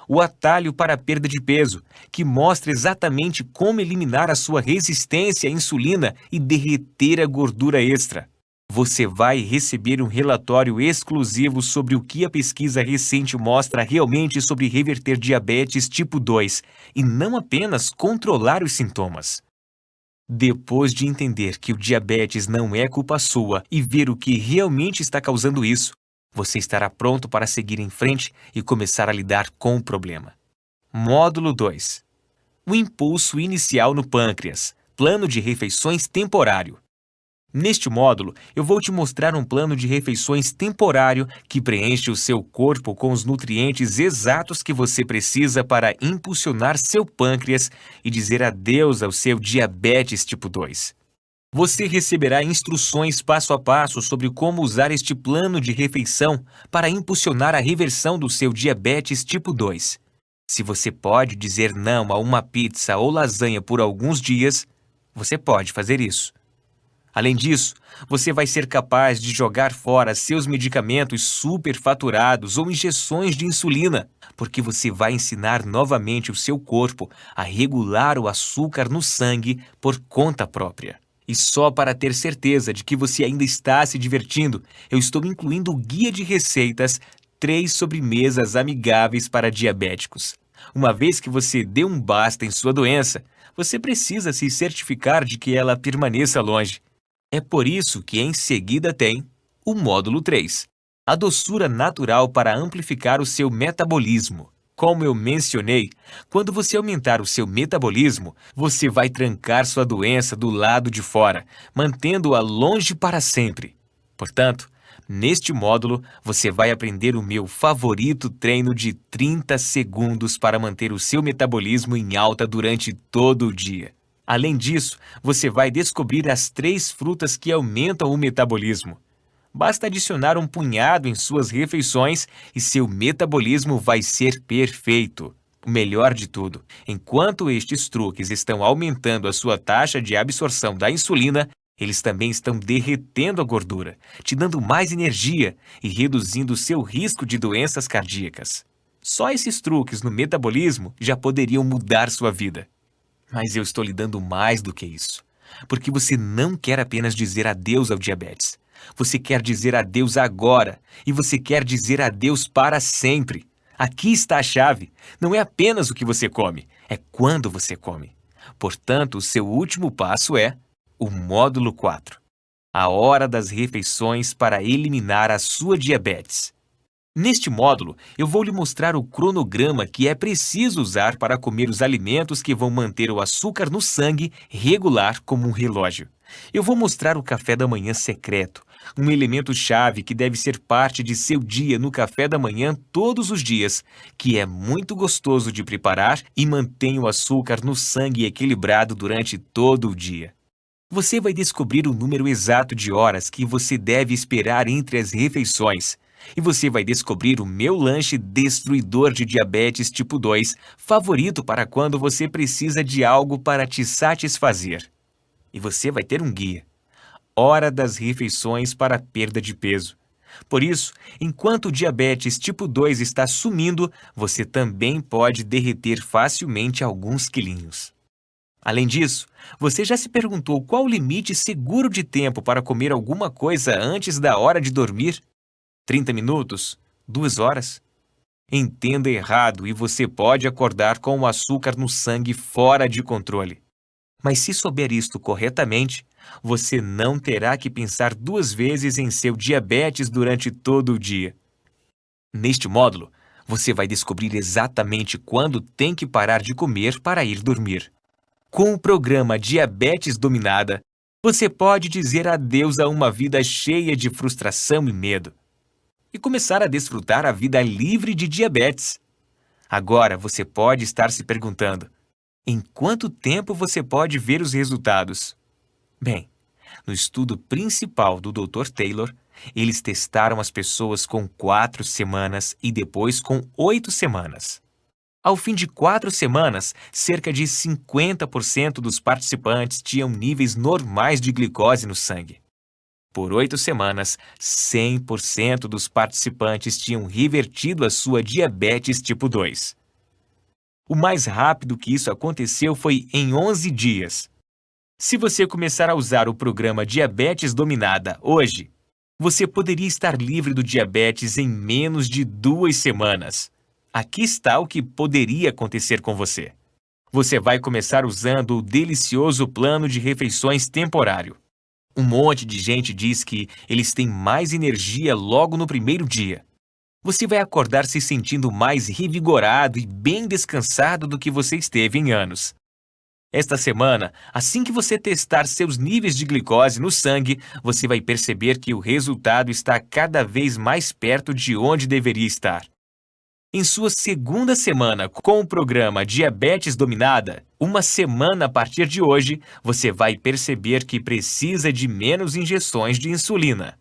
o atalho para a perda de peso, que mostra exatamente como eliminar a sua resistência à insulina e derreter a gordura extra. Você vai receber um relatório exclusivo sobre o que a pesquisa recente mostra realmente sobre reverter diabetes tipo 2 e não apenas controlar os sintomas. Depois de entender que o diabetes não é culpa sua e ver o que realmente está causando isso, você estará pronto para seguir em frente e começar a lidar com o problema. Módulo 2. O impulso inicial no pâncreas. Plano de refeições temporário. Neste módulo, eu vou te mostrar um plano de refeições temporário que preenche o seu corpo com os nutrientes exatos que você precisa para impulsionar seu pâncreas e dizer adeus ao seu diabetes tipo 2. Você receberá instruções passo a passo sobre como usar este plano de refeição para impulsionar a reversão do seu diabetes tipo 2. Se você pode dizer não a uma pizza ou lasanha por alguns dias, você pode fazer isso. Além disso, você vai ser capaz de jogar fora seus medicamentos superfaturados ou injeções de insulina, porque você vai ensinar novamente o seu corpo a regular o açúcar no sangue por conta própria. E só para ter certeza de que você ainda está se divertindo, eu estou incluindo o guia de receitas 3 sobremesas amigáveis para diabéticos. Uma vez que você deu um basta em sua doença, você precisa se certificar de que ela permaneça longe. É por isso que em seguida tem o módulo 3, a doçura natural para amplificar o seu metabolismo. Como eu mencionei, quando você aumentar o seu metabolismo, você vai trancar sua doença do lado de fora, mantendo-a longe para sempre. Portanto, neste módulo, você vai aprender o meu favorito treino de 30 segundos para manter o seu metabolismo em alta durante todo o dia. Além disso, você vai descobrir as 3 frutas que aumentam o metabolismo. Basta adicionar um punhado em suas refeições e seu metabolismo vai ser perfeito. O melhor de tudo, enquanto estes truques estão aumentando a sua taxa de absorção da insulina, eles também estão derretendo a gordura, te dando mais energia e reduzindo o seu risco de doenças cardíacas. Só esses truques no metabolismo já poderiam mudar sua vida. Mas eu estou lhe dando mais do que isso, porque você não quer apenas dizer adeus ao diabetes. Você quer dizer adeus agora e você quer dizer adeus para sempre. Aqui está a chave. Não é apenas o que você come, é quando você come. Portanto, o seu último passo é o módulo 4. A hora das refeições para eliminar a sua diabetes. Neste módulo, eu vou lhe mostrar o cronograma que é preciso usar para comer os alimentos que vão manter o açúcar no sangue regular como um relógio. Eu vou mostrar o café da manhã secreto, um elemento-chave que deve ser parte de seu dia no café da manhã todos os dias, que é muito gostoso de preparar e mantém o açúcar no sangue equilibrado durante todo o dia. Você vai descobrir o número exato de horas que você deve esperar entre as refeições. E você vai descobrir o meu lanche destruidor de diabetes tipo 2, favorito para quando você precisa de algo para te satisfazer. E você vai ter um guia. Hora das refeições para perda de peso. Por isso, enquanto o diabetes tipo 2 está sumindo, você também pode derreter facilmente alguns quilinhos. Além disso, você já se perguntou qual o limite seguro de tempo para comer alguma coisa antes da hora de dormir? 30 minutos? 2 horas? Entenda errado e você pode acordar com o açúcar no sangue fora de controle. Mas se souber isto corretamente, você não terá que pensar 2 vezes em seu diabetes durante todo o dia. Neste módulo, você vai descobrir exatamente quando tem que parar de comer para ir dormir. Com o programa Diabetes Dominada, você pode dizer adeus a uma vida cheia de frustração e medo e começar a desfrutar a vida livre de diabetes. Agora você pode estar se perguntando: em quanto tempo você pode ver os resultados? Bem, no estudo principal do Dr. Taylor, eles testaram as pessoas com 4 semanas e depois com 8 semanas. Ao fim de 4 semanas, cerca de 50% dos participantes tinham níveis normais de glicose no sangue. Por 8 semanas, 100% dos participantes tinham revertido a sua diabetes tipo 2. O mais rápido que isso aconteceu foi em 11 dias. Se você começar a usar o programa Diabetes Dominada hoje, você poderia estar livre do diabetes em menos de 2 semanas. Aqui está o que poderia acontecer com você. Você vai começar usando o delicioso plano de refeições temporário. Um monte de gente diz que eles têm mais energia logo no primeiro dia. Você vai acordar se sentindo mais revigorado e bem descansado do que você esteve em anos. Esta semana, assim que você testar seus níveis de glicose no sangue, você vai perceber que o resultado está cada vez mais perto de onde deveria estar. Em sua segunda semana com o programa Diabetes Dominada, uma semana a partir de hoje, você vai perceber que precisa de menos injeções de insulina.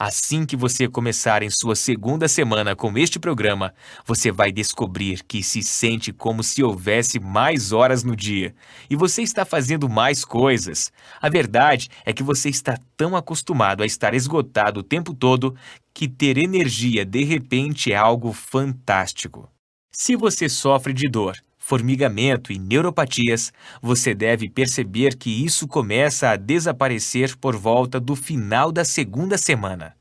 Assim que você começar em sua segunda semana com este programa, você vai descobrir que se sente como se houvesse mais horas no dia e você está fazendo mais coisas. A verdade é que você está tão acostumado a estar esgotado o tempo todo que ter energia de repente é algo fantástico. Se você sofre de dor, formigamento e neuropatias, você deve perceber que isso começa a desaparecer por volta do final da segunda semana.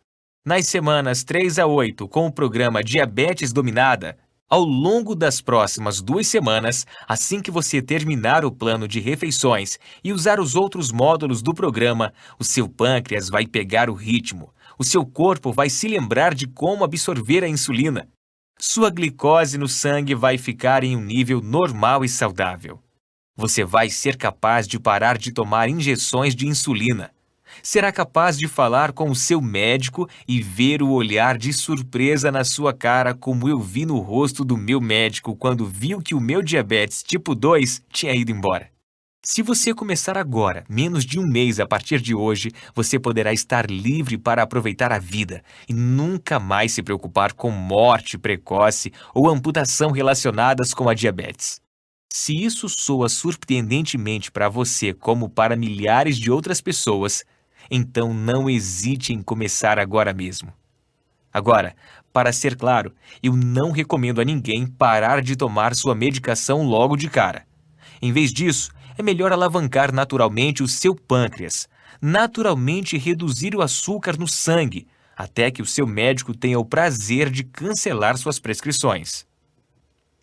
Nas semanas 3 a 8, com o programa Diabetes Dominada, ao longo das próximas 2 semanas, assim que você terminar o plano de refeições e usar os outros módulos do programa, o seu pâncreas vai pegar o ritmo, o seu corpo vai se lembrar de como absorver a insulina. Sua glicose no sangue vai ficar em um nível normal e saudável. Você vai ser capaz de parar de tomar injeções de insulina. Será capaz de falar com o seu médico e ver o olhar de surpresa na sua cara como eu vi no rosto do meu médico quando viu que o meu diabetes tipo 2 tinha ido embora. Se você começar agora, menos de um mês a partir de hoje, você poderá estar livre para aproveitar a vida e nunca mais se preocupar com morte precoce ou amputação relacionadas com a diabetes. Se isso soa surpreendentemente para você como para milhares de outras pessoas, então não hesite em começar agora mesmo. Agora, para ser claro, eu não recomendo a ninguém parar de tomar sua medicação logo de cara. Em vez disso, é melhor alavancar naturalmente o seu pâncreas, naturalmente reduzir o açúcar no sangue, até que o seu médico tenha o prazer de cancelar suas prescrições.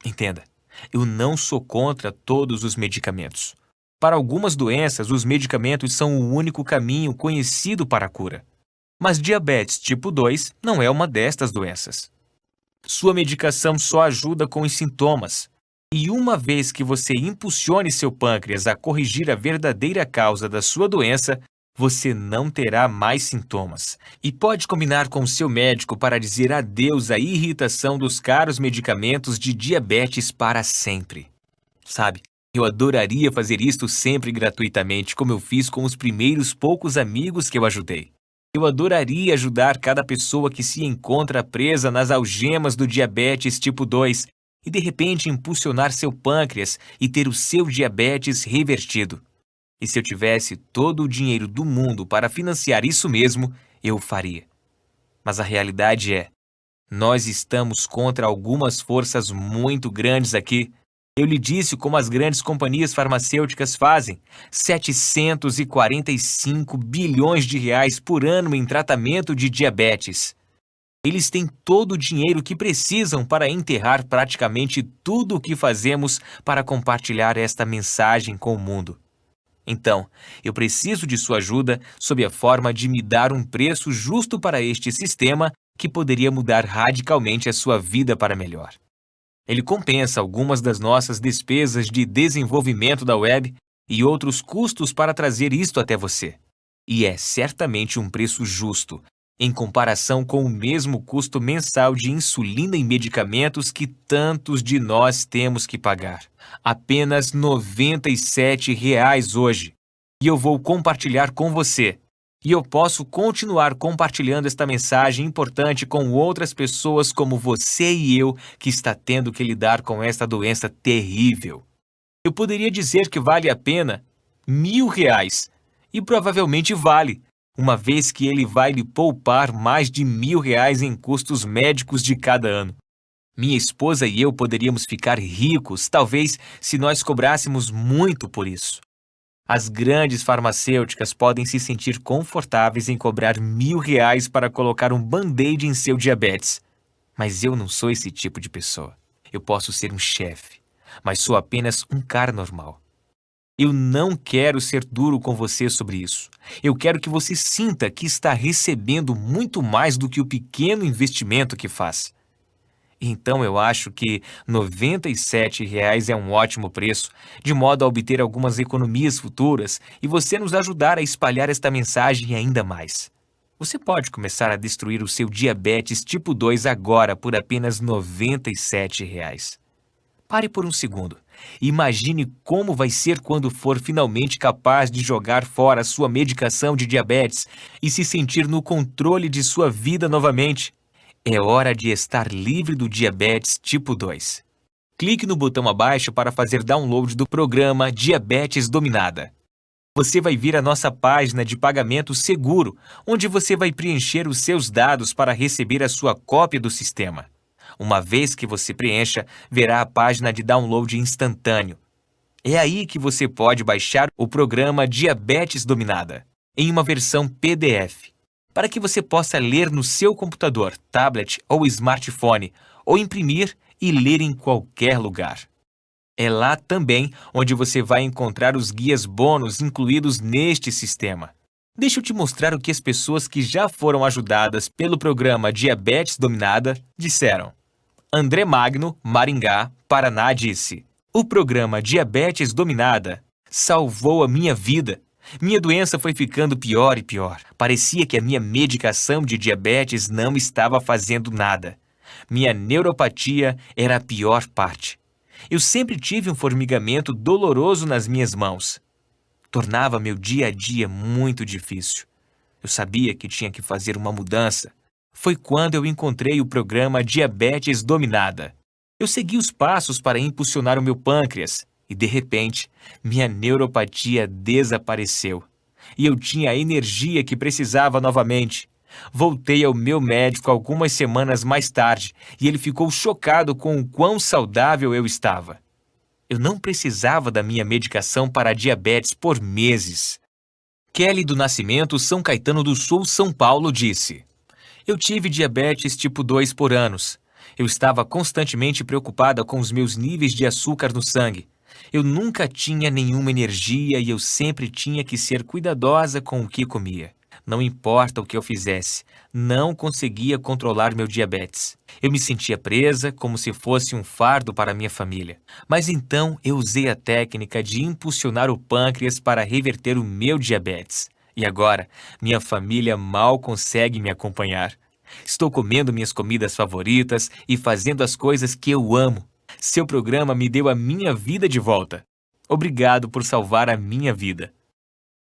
Entenda, eu não sou contra todos os medicamentos. Para algumas doenças, os medicamentos são o único caminho conhecido para a cura. Mas diabetes tipo 2 não é uma destas doenças. Sua medicação só ajuda com os sintomas. E uma vez que você impulsione seu pâncreas a corrigir a verdadeira causa da sua doença, você não terá mais sintomas. E pode combinar com o seu médico para dizer adeus à irritação dos caros medicamentos de diabetes para sempre. Sabe, eu adoraria fazer isto sempre gratuitamente, como eu fiz com os primeiros poucos amigos que eu ajudei. Eu adoraria ajudar cada pessoa que se encontra presa nas algemas do diabetes tipo 2 e de repente impulsionar seu pâncreas e ter o seu diabetes revertido. E se eu tivesse todo o dinheiro do mundo para financiar isso mesmo, eu faria. Mas a realidade é, nós estamos contra algumas forças muito grandes aqui. Eu lhe disse como as grandes companhias farmacêuticas fazem: 745 bilhões de reais por ano em tratamento de diabetes. Eles têm todo o dinheiro que precisam para enterrar praticamente tudo o que fazemos para compartilhar esta mensagem com o mundo. Então, eu preciso de sua ajuda sob a forma de me dar um preço justo para este sistema que poderia mudar radicalmente a sua vida para melhor. Ele compensa algumas das nossas despesas de desenvolvimento da web e outros custos para trazer isto até você. E é certamente um preço justo, em comparação com o mesmo custo mensal de insulina e medicamentos que tantos de nós temos que pagar. Apenas R$ 97 hoje. E eu vou compartilhar com você. E eu posso continuar compartilhando esta mensagem importante com outras pessoas como você e eu que está tendo que lidar com esta doença terrível. Eu poderia dizer que vale a pena R$ 1.000, e provavelmente vale, uma vez que ele vai lhe poupar mais de R$ 1.000 em custos médicos de cada ano. Minha esposa e eu poderíamos ficar ricos, talvez, se nós cobrássemos muito por isso. As grandes farmacêuticas podem se sentir confortáveis em cobrar R$ 1.000 para colocar um band-aid em seu diabetes. Mas eu não sou esse tipo de pessoa. Eu posso ser um chefe, mas sou apenas um cara normal. Eu não quero ser duro com você sobre isso. Eu quero que você sinta que está recebendo muito mais do que o pequeno investimento que faz. Então eu acho que R$ 97 é um ótimo preço, de modo a obter algumas economias futuras e você nos ajudar a espalhar esta mensagem ainda mais. Você pode começar a destruir o seu diabetes tipo 2 agora por apenas R$ 97. Pare por um segundo. Imagine como vai ser quando for finalmente capaz de jogar fora a sua medicação de diabetes e se sentir no controle de sua vida novamente. É hora de estar livre do diabetes tipo 2. Clique no botão abaixo para fazer download do programa Diabetes Dominada. Você vai vir à nossa página de pagamento seguro, onde você vai preencher os seus dados para receber a sua cópia do sistema. Uma vez que você preencha, verá a página de download instantâneo. É aí que você pode baixar o programa Diabetes Dominada, em uma versão PDF, para que você possa ler no seu computador, tablet ou smartphone, ou imprimir e ler em qualquer lugar. É lá também onde você vai encontrar os guias bônus incluídos neste sistema. Deixa eu te mostrar o que as pessoas que já foram ajudadas pelo programa Diabetes Dominada disseram. André Magno, Maringá, Paraná, disse: "O programa Diabetes Dominada salvou a minha vida. Minha doença foi ficando pior e pior. Parecia que a minha medicação de diabetes não estava fazendo nada. Minha neuropatia era a pior parte. Eu sempre tive um formigamento doloroso nas minhas mãos. tornava meu dia a dia muito difícil. Eu sabia que tinha que fazer uma mudança. Foi quando eu encontrei o programa Diabetes Dominada. Eu segui os passos para impulsionar o meu pâncreas e, de repente, minha neuropatia desapareceu. E eu tinha a energia que precisava novamente. Voltei ao meu médico algumas semanas mais tarde e ele ficou chocado com o quão saudável eu estava. Eu não precisava da minha medicação para a diabetes por meses. Kelly do Nascimento, São Caetano do Sul, São Paulo, disse: Eu tive diabetes tipo 2 por anos. Eu estava constantemente preocupada com os meus níveis de açúcar no sangue. Eu nunca tinha nenhuma energia e eu sempre tinha que ser cuidadosa com o que comia. Não importa o que eu fizesse, não conseguia controlar meu diabetes. Eu me sentia presa, como se fosse um fardo para minha família. Mas então eu usei a técnica de impulsionar o pâncreas para reverter o meu diabetes. E agora, minha família mal consegue me acompanhar. Estou comendo minhas comidas favoritas e fazendo as coisas que eu amo. Seu programa me deu a minha vida de volta. Obrigado por salvar a minha vida.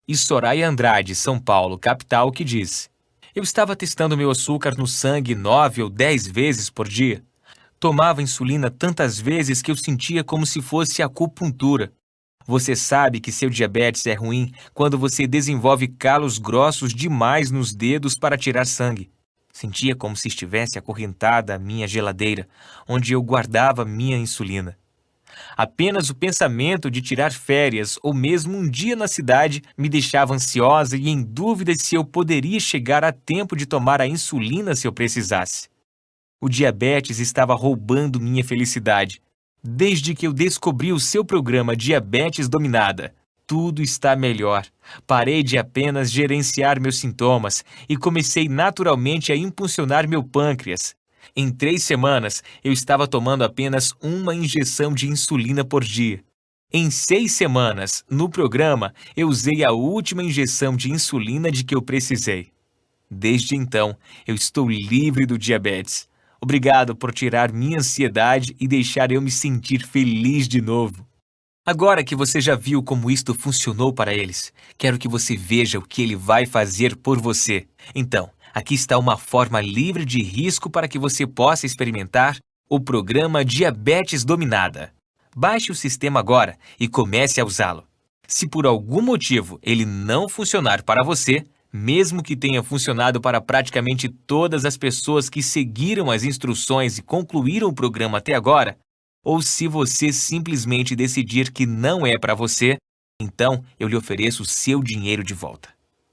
E Soraya Andrade, São Paulo, capital, que diz: Eu estava testando meu açúcar no sangue 9 ou 10 vezes por dia. Tomava insulina tantas vezes que eu sentia como se fosse acupuntura. Você sabe que seu diabetes é ruim quando você desenvolve calos grossos demais nos dedos para tirar sangue. Sentia como se estivesse acorrentada a minha geladeira, onde eu guardava minha insulina. Apenas o pensamento de tirar férias ou mesmo um dia na cidade me deixava ansiosa e em dúvida se eu poderia chegar a tempo de tomar a insulina se eu precisasse. O diabetes estava roubando minha felicidade. Desde que eu descobri o seu programa Diabetes Dominada, tudo está melhor. Parei de apenas gerenciar meus sintomas e comecei naturalmente a impulsionar meu pâncreas. Em 3 semanas, eu estava tomando apenas uma injeção de insulina por dia. Em 6 semanas, no programa, eu usei a última injeção de insulina de que eu precisei. Desde então, eu estou livre do diabetes. Obrigado por tirar minha ansiedade e deixar eu me sentir feliz de novo. Agora que você já viu como isto funcionou para eles, quero que você veja o que ele vai fazer por você. Então, aqui está uma forma livre de risco para que você possa experimentar o programa Diabetes Dominada. Baixe o sistema agora e comece a usá-lo. Se por algum motivo ele não funcionar para você, mesmo que tenha funcionado para praticamente todas as pessoas que seguiram as instruções e concluíram o programa até agora, ou se você simplesmente decidir que não é para você, então eu lhe ofereço o seu dinheiro de volta.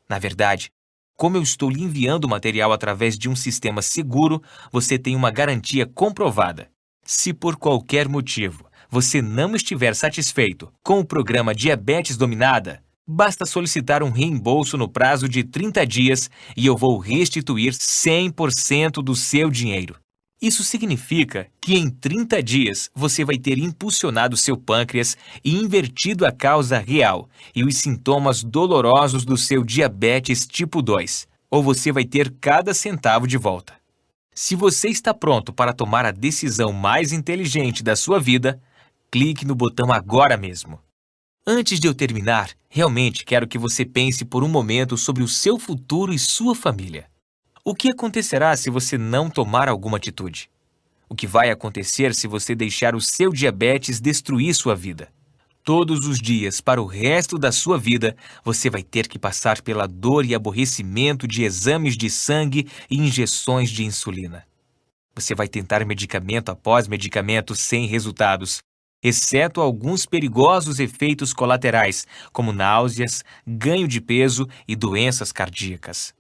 Na verdade, como eu estou lhe enviando o material através de um sistema seguro, você tem uma garantia comprovada. Se por qualquer motivo você não estiver satisfeito com o programa Diabetes Dominada, basta solicitar um reembolso no prazo de 30 dias e eu vou restituir 100% do seu dinheiro. Isso significa que em 30 dias você vai ter impulsionado seu pâncreas e invertido a causa real e os sintomas dolorosos do seu diabetes tipo 2, ou você vai ter cada centavo de volta. Se você está pronto para tomar a decisão mais inteligente da sua vida, clique no botão agora mesmo. Antes de eu terminar, realmente quero que você pense por um momento sobre o seu futuro e sua família. O que acontecerá se você não tomar alguma atitude? O que vai acontecer se você deixar o seu diabetes destruir sua vida? Todos os dias, para o resto da sua vida, você vai ter que passar pela dor e aborrecimento de exames de sangue e injeções de insulina. Você vai tentar medicamento após medicamento sem resultados, exceto alguns perigosos efeitos colaterais, como náuseas, ganho de peso e doenças cardíacas.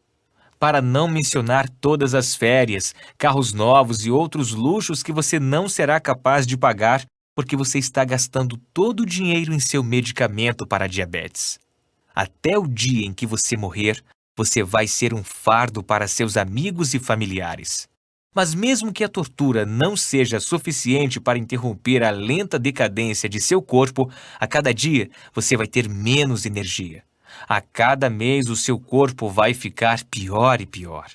Para não mencionar todas as férias, carros novos e outros luxos que você não será capaz de pagar porque você está gastando todo o dinheiro em seu medicamento para a diabetes. Até o dia em que você morrer, você vai ser um fardo para seus amigos e familiares. Mas mesmo que a tortura não seja suficiente para interromper a lenta decadência de seu corpo, a cada dia você vai ter menos energia. A cada mês o seu corpo vai ficar pior e pior.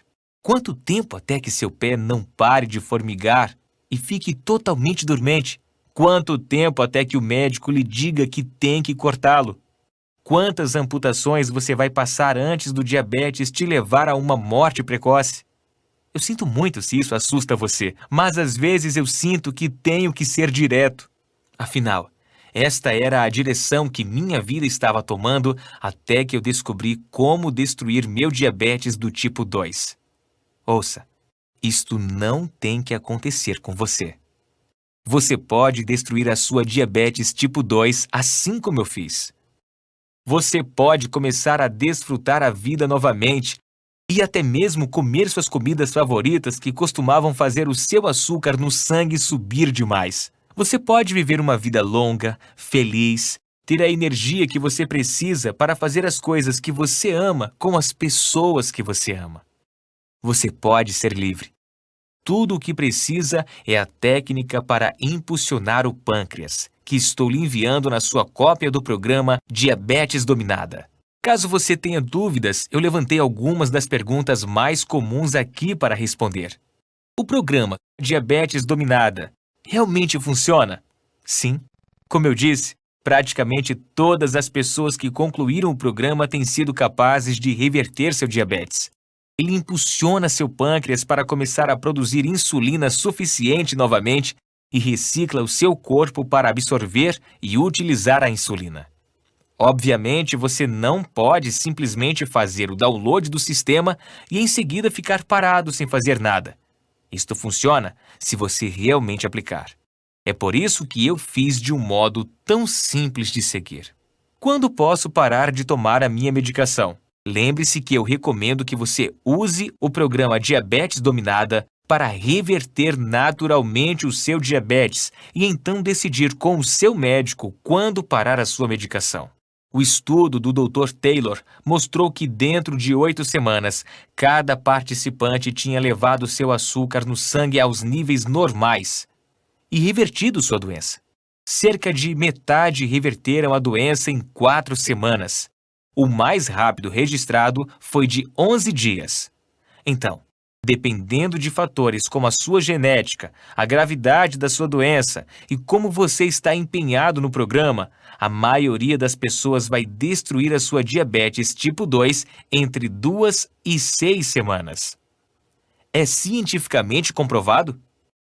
Quanto tempo até que seu pé não pare de formigar e fique totalmente dormente? Quanto tempo até que o médico lhe diga que tem que cortá-lo? quantas amputações você vai passar antes do diabetes te levar a uma morte precoce? Eu sinto muito se isso assusta você, mas às vezes eu sinto que tenho que ser direto. Afinal, esta era a direção que minha vida estava tomando até que eu descobri como destruir meu diabetes do tipo 2. Ouça, isto não tem que acontecer com você. Você pode destruir a sua diabetes tipo 2 assim como eu fiz. Você pode começar a desfrutar a vida novamente e até mesmo comer suas comidas favoritas que costumavam fazer o seu açúcar no sangue subir demais. Você pode viver uma vida longa, feliz, ter a energia que você precisa para fazer as coisas que você ama com as pessoas que você ama. Você pode ser livre. Tudo o que precisa é a técnica para impulsionar o pâncreas, que estou lhe enviando na sua cópia do programa Diabetes Dominada. Caso você tenha dúvidas, eu levantei algumas das perguntas mais comuns aqui para responder. O programa Diabetes Dominada realmente funciona? Sim. Como eu disse, praticamente todas as pessoas que concluíram o programa têm sido capazes de reverter seu diabetes. Ele impulsiona seu pâncreas para começar a produzir insulina suficiente novamente e recicla o seu corpo para absorver e utilizar a insulina. Obviamente, você não pode simplesmente fazer o download do sistema e em seguida ficar parado sem fazer nada. Isto funciona se você realmente aplicar. É por isso que eu fiz de um modo tão simples de seguir. Quando posso parar de tomar a minha medicação? Lembre-se que eu recomendo que você use o programa Diabetes Dominada para reverter naturalmente o seu diabetes e então decidir com o seu médico quando parar a sua medicação. O estudo do Dr. Taylor mostrou que dentro de 8 semanas, cada participante tinha levado seu açúcar no sangue aos níveis normais e revertido sua doença. Cerca de metade reverteram a doença em 4 semanas. O mais rápido registrado foi de 11 dias. Então, dependendo de fatores como a sua genética, a gravidade da sua doença e como você está empenhado no programa, a maioria das pessoas vai destruir a sua diabetes tipo 2 entre 2 e 6 semanas. É cientificamente comprovado?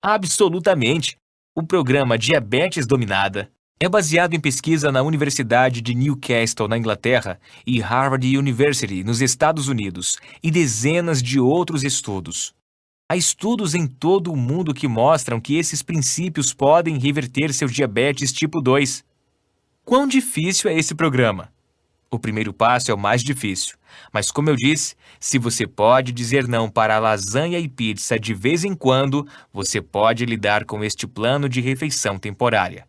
Absolutamente! O programa Diabetes Dominada é baseado em pesquisa na Universidade de Newcastle, na Inglaterra, e Harvard University, nos Estados Unidos, e dezenas de outros estudos. Há estudos em todo o mundo que mostram que esses princípios podem reverter seu diabetes tipo 2. Quão difícil é esse programa? O primeiro passo é o mais difícil, mas como eu disse, se você pode dizer não para lasanha e pizza de vez em quando, você pode lidar com este plano de refeição temporária.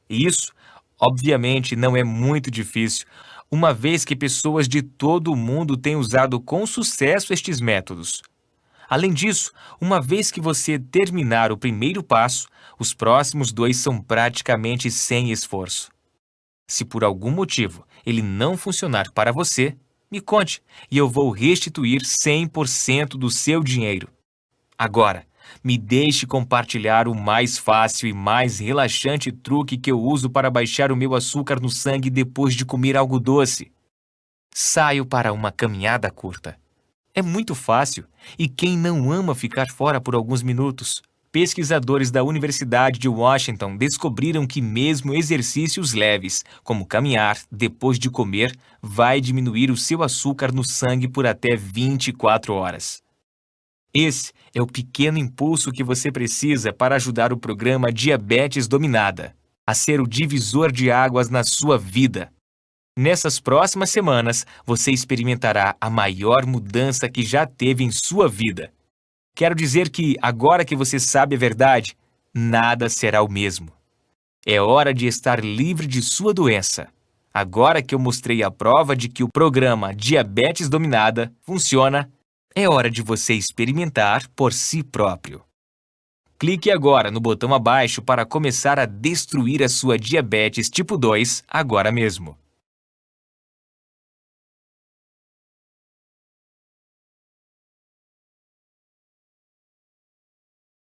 E isso, obviamente, não é muito difícil, uma vez que pessoas de todo o mundo têm usado com sucesso estes métodos. Além disso, uma vez que você terminar o primeiro passo, os próximos 2 são praticamente sem esforço. Se por algum motivo ele não funcionar para você, me conte e eu vou restituir 100% do seu dinheiro. Agora, me deixe compartilhar o mais fácil e mais relaxante truque que eu uso para baixar o meu açúcar no sangue depois de comer algo doce. Saio para uma caminhada curta. É muito fácil, e quem não ama ficar fora por alguns minutos? Pesquisadores da Universidade de Washington descobriram que mesmo exercícios leves, como caminhar depois de comer, vai diminuir o seu açúcar no sangue por até 24 horas. Esse é o pequeno impulso que você precisa para ajudar o programa Diabetes Dominada a ser o divisor de águas na sua vida. Nessas próximas semanas, você experimentará a maior mudança que já teve em sua vida. Quero dizer que, agora que você sabe a verdade, nada será o mesmo. É hora de estar livre de sua doença. Agora que eu mostrei a prova de que o programa Diabetes Dominada funciona, é hora de você experimentar por si próprio. Clique agora no botão abaixo para começar a destruir a sua diabetes tipo 2 agora mesmo.